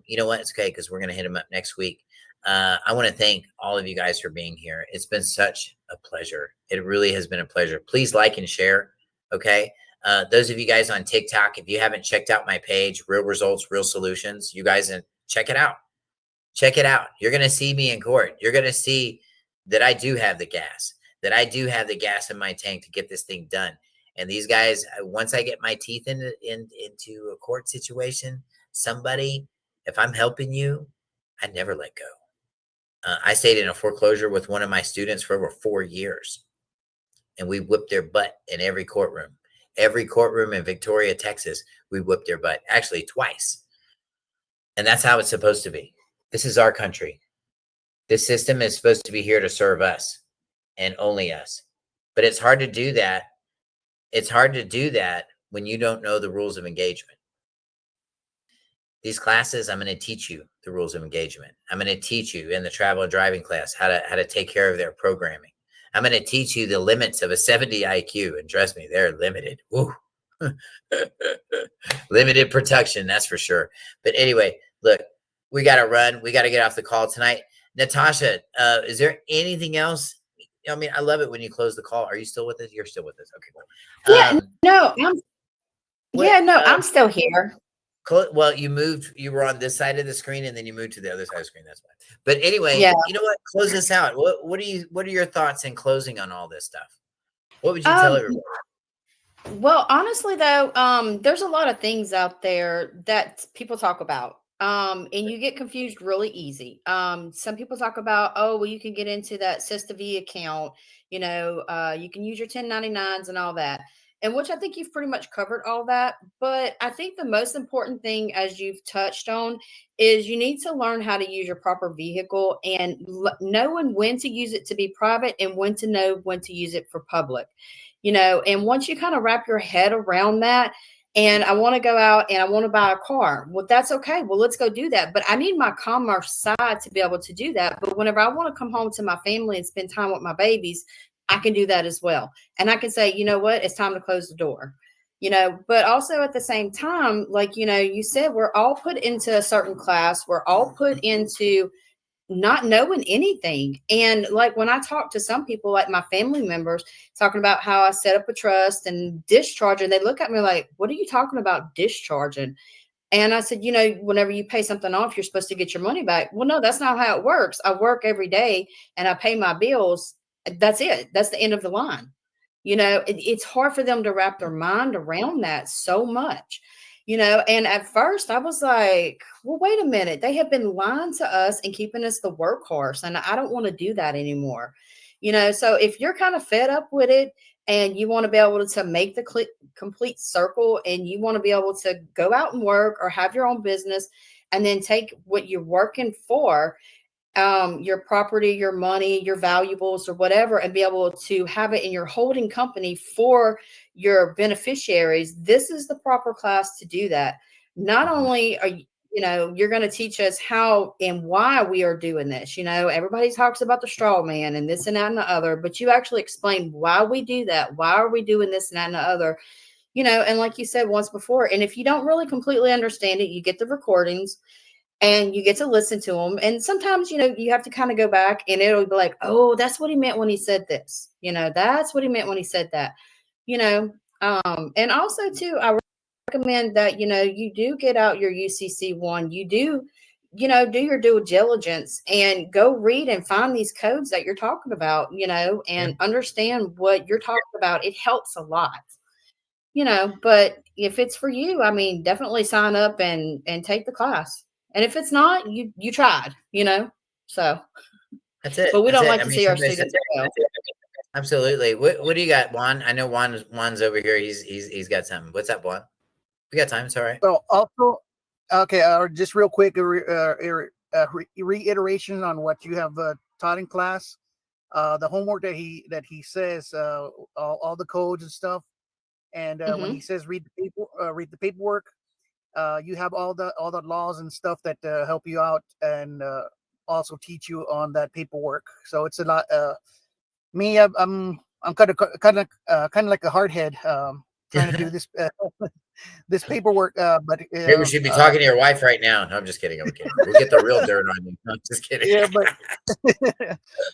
you know what? It's okay, because we're going to hit them up next week. I want to thank all of you guys for being here. It's been such a pleasure. It really has been a pleasure. Please like and share. Okay. Those of you guys on TikTok, if you haven't checked out my page, Real Results, Real Solutions, you guys check it out. Check it out. You're going to see me in court. You're going to see that I do have the gas, in my tank to get this thing done. And these guys, once I get my teeth into a court situation, somebody, if I'm helping you, I never let go. I stayed in a foreclosure with one of my students for over 4 years, and we whipped their butt in every courtroom. Every courtroom in Victoria, Texas, we whipped their butt, actually twice. And that's how it's supposed to be. This is our country. This system is supposed to be here to serve us and only us. But it's hard to do that. It's hard to do that when you don't know the rules of engagement. These classes, I'm going to teach you the rules of engagement. I'm going to teach you in the travel and driving class how to take care of their programming. I'm going to teach you the limits of a 70 IQ. And trust me, they're limited. Woo. Limited protection, that's for sure. But anyway, look, we got to run. We got to get off the call tonight. Natasha, is there anything else? I mean, I love it when you close the call. Are you still with us? You're still with us. Okay, cool. Yeah, I'm still here. Well, you were on this side of the screen, and then you moved to the other side of the screen. That's fine. But anyway, Yeah. You know what? Close this out. What are your thoughts in closing on all this stuff? What would you tell everybody? Well, honestly, though, there's a lot of things out there that people talk about. And you get confused really easy. Some people talk about, oh, well, you can get into that Sesta V account, you can use your 1099s and all that. And which I think you've pretty much covered all that. But I think the most important thing, as you've touched on, is you need to learn how to use your proper vehicle and knowing when to use it to be private and when to use it for public. And once you kind of wrap your head around that, and I want to go out and I want to buy a car. Well, that's okay. Well, let's go do that. But I need my commerce side to be able to do that. But whenever I want to come home to my family and spend time with my babies, I can do that as well. And I can say, you know what, it's time to close the door. But also at the same time, like, you said, we're all put into a certain class. We're all put into not knowing anything. And like when I talk to some people, like my family members, talking about how I set up a trust and discharging, they look at me like, what are you talking about discharging? And I said, whenever you pay something off, you're supposed to get your money back. Well, no, that's not how it works. I work every day and I pay my bills. That's it. That's the end of the line. It's hard for them to wrap their mind around that so much. And at first I was like, well, wait a minute. They have been lying to us and keeping us the workhorse. And I don't want to do that anymore. So if you're kind of fed up with it and you want to be able to make the complete circle and you want to be able to go out and work or have your own business and then take what you're working for, your property, your money, your valuables or whatever, and be able to have it in your holding company for your beneficiaries, this is the proper class to do that. Not only are you're going to teach us how and why we are doing this. Everybody talks about the straw man and this and that and the other, but you actually explain why we do that. Why are we doing this and that and the other? and like you said once before, and if you don't really completely understand it, you get the recordings and you get to listen to them. And sometimes, you have to kind of go back and it'll be like, oh, that's what he meant when he said this. That's what he meant when he said that, and also too, I recommend that, you do get out your UCC one, you do, do your due diligence and go read and find these codes that you're talking about, and understand what you're talking about. It helps a lot. But if it's for you, I mean, definitely sign up and take the class. And if it's not, you tried, so That's it. but we That's don't it. like I to mean, see our somebody students said- fail. Absolutely. What do you got, Juan? I know Juan's over here. He's got something. What's up, Juan? We got time. It's all right. So also, okay, just real quick, reiteration on what you have taught in class. The homework that he says, all the codes and stuff, and when he says read the paperwork, you have all the laws and stuff that help you out and also teach you on that paperwork. So it's a lot. Me, I'm kind of like a hardhead, trying to do this this paperwork. But Maybe we should be talking to your wife right now. No, I'm just kidding. I'm kidding. We'll get the real dirt on you. No, I'm just kidding. yeah,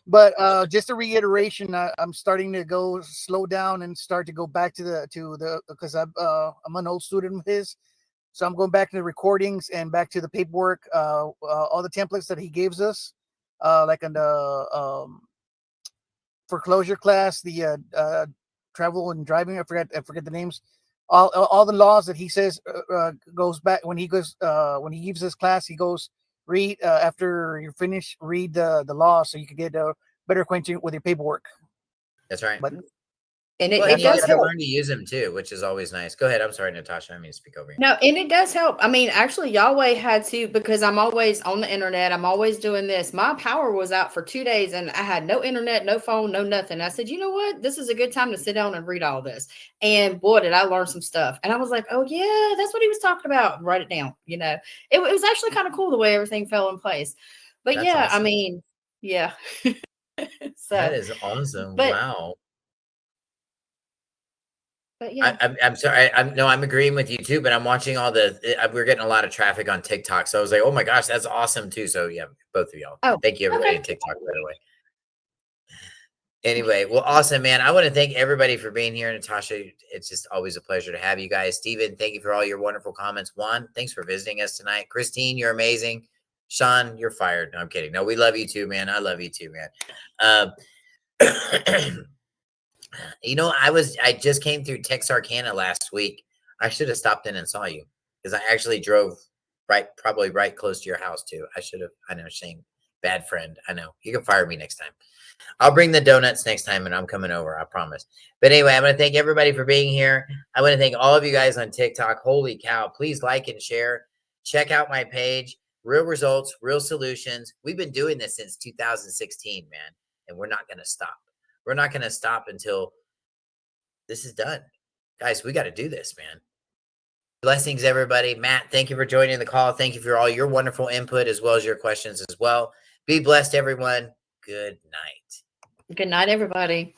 but just a reiteration. I'm starting to go slow down and start to go back to the because I'm an old student of his, so I'm going back to the recordings and back to the paperwork. All the templates that he gives us, like in the foreclosure class, the travel and driving. I forget the names. All the laws that he says goes back when he gives this class. He goes read after you're finished. Read the law so you can get better acquainted with your paperwork. That's right. But And Well, it you does get to help. learn to use them too, which is always nice. Go ahead. I'm sorry, Natasha. I mean to speak over you. No, and it does help. I mean, actually, Yahweh had to, because I'm always on the internet. I'm always doing this. My power was out for 2 days and I had no internet, no phone, no nothing. I said, you know what? This is a good time to sit down and read all this. And boy, did I learn some stuff. And I was like, oh, yeah, that's what he was talking about. Write it down. It was actually kind of cool the way everything fell in place. But That's yeah, awesome. I mean, yeah. So, That is awesome. but- Wow. but yeah. I'm sorry. I'm agreeing with you too, but I'm watching all we're getting a lot of traffic on TikTok. So I was like, oh my gosh, that's awesome too. So yeah, both of y'all. Oh, thank you everybody okay. on TikTok, by the way. Anyway, well, awesome, man. I want to thank everybody for being here. Natasha, it's just always a pleasure to have you guys. Steven, thank you for all your wonderful comments. Juan, thanks for visiting us tonight. Christine, you're amazing. Sean, you're fired. No, I'm kidding. No, we love you too, man. I love you too, man. I just came through Texarkana last week. I should have stopped in and saw you because I actually drove probably right close to your house too. I should have. I know, Shane, bad friend. I know. You can fire me next time. I'll bring the donuts next time and I'm coming over. I promise. But anyway, I want to thank everybody for being here. I want to thank all of you guys on TikTok. Holy cow. Please like and share. Check out my page. Real results, real solutions. We've been doing this since 2016, man. And we're not going to stop. We're not going to stop until this is done. Guys, we got to do this, man. Blessings, everybody. Matt, thank you for joining the call. Thank you for all your wonderful input as well as your questions as well. Be blessed, everyone. Good night. Good night, everybody.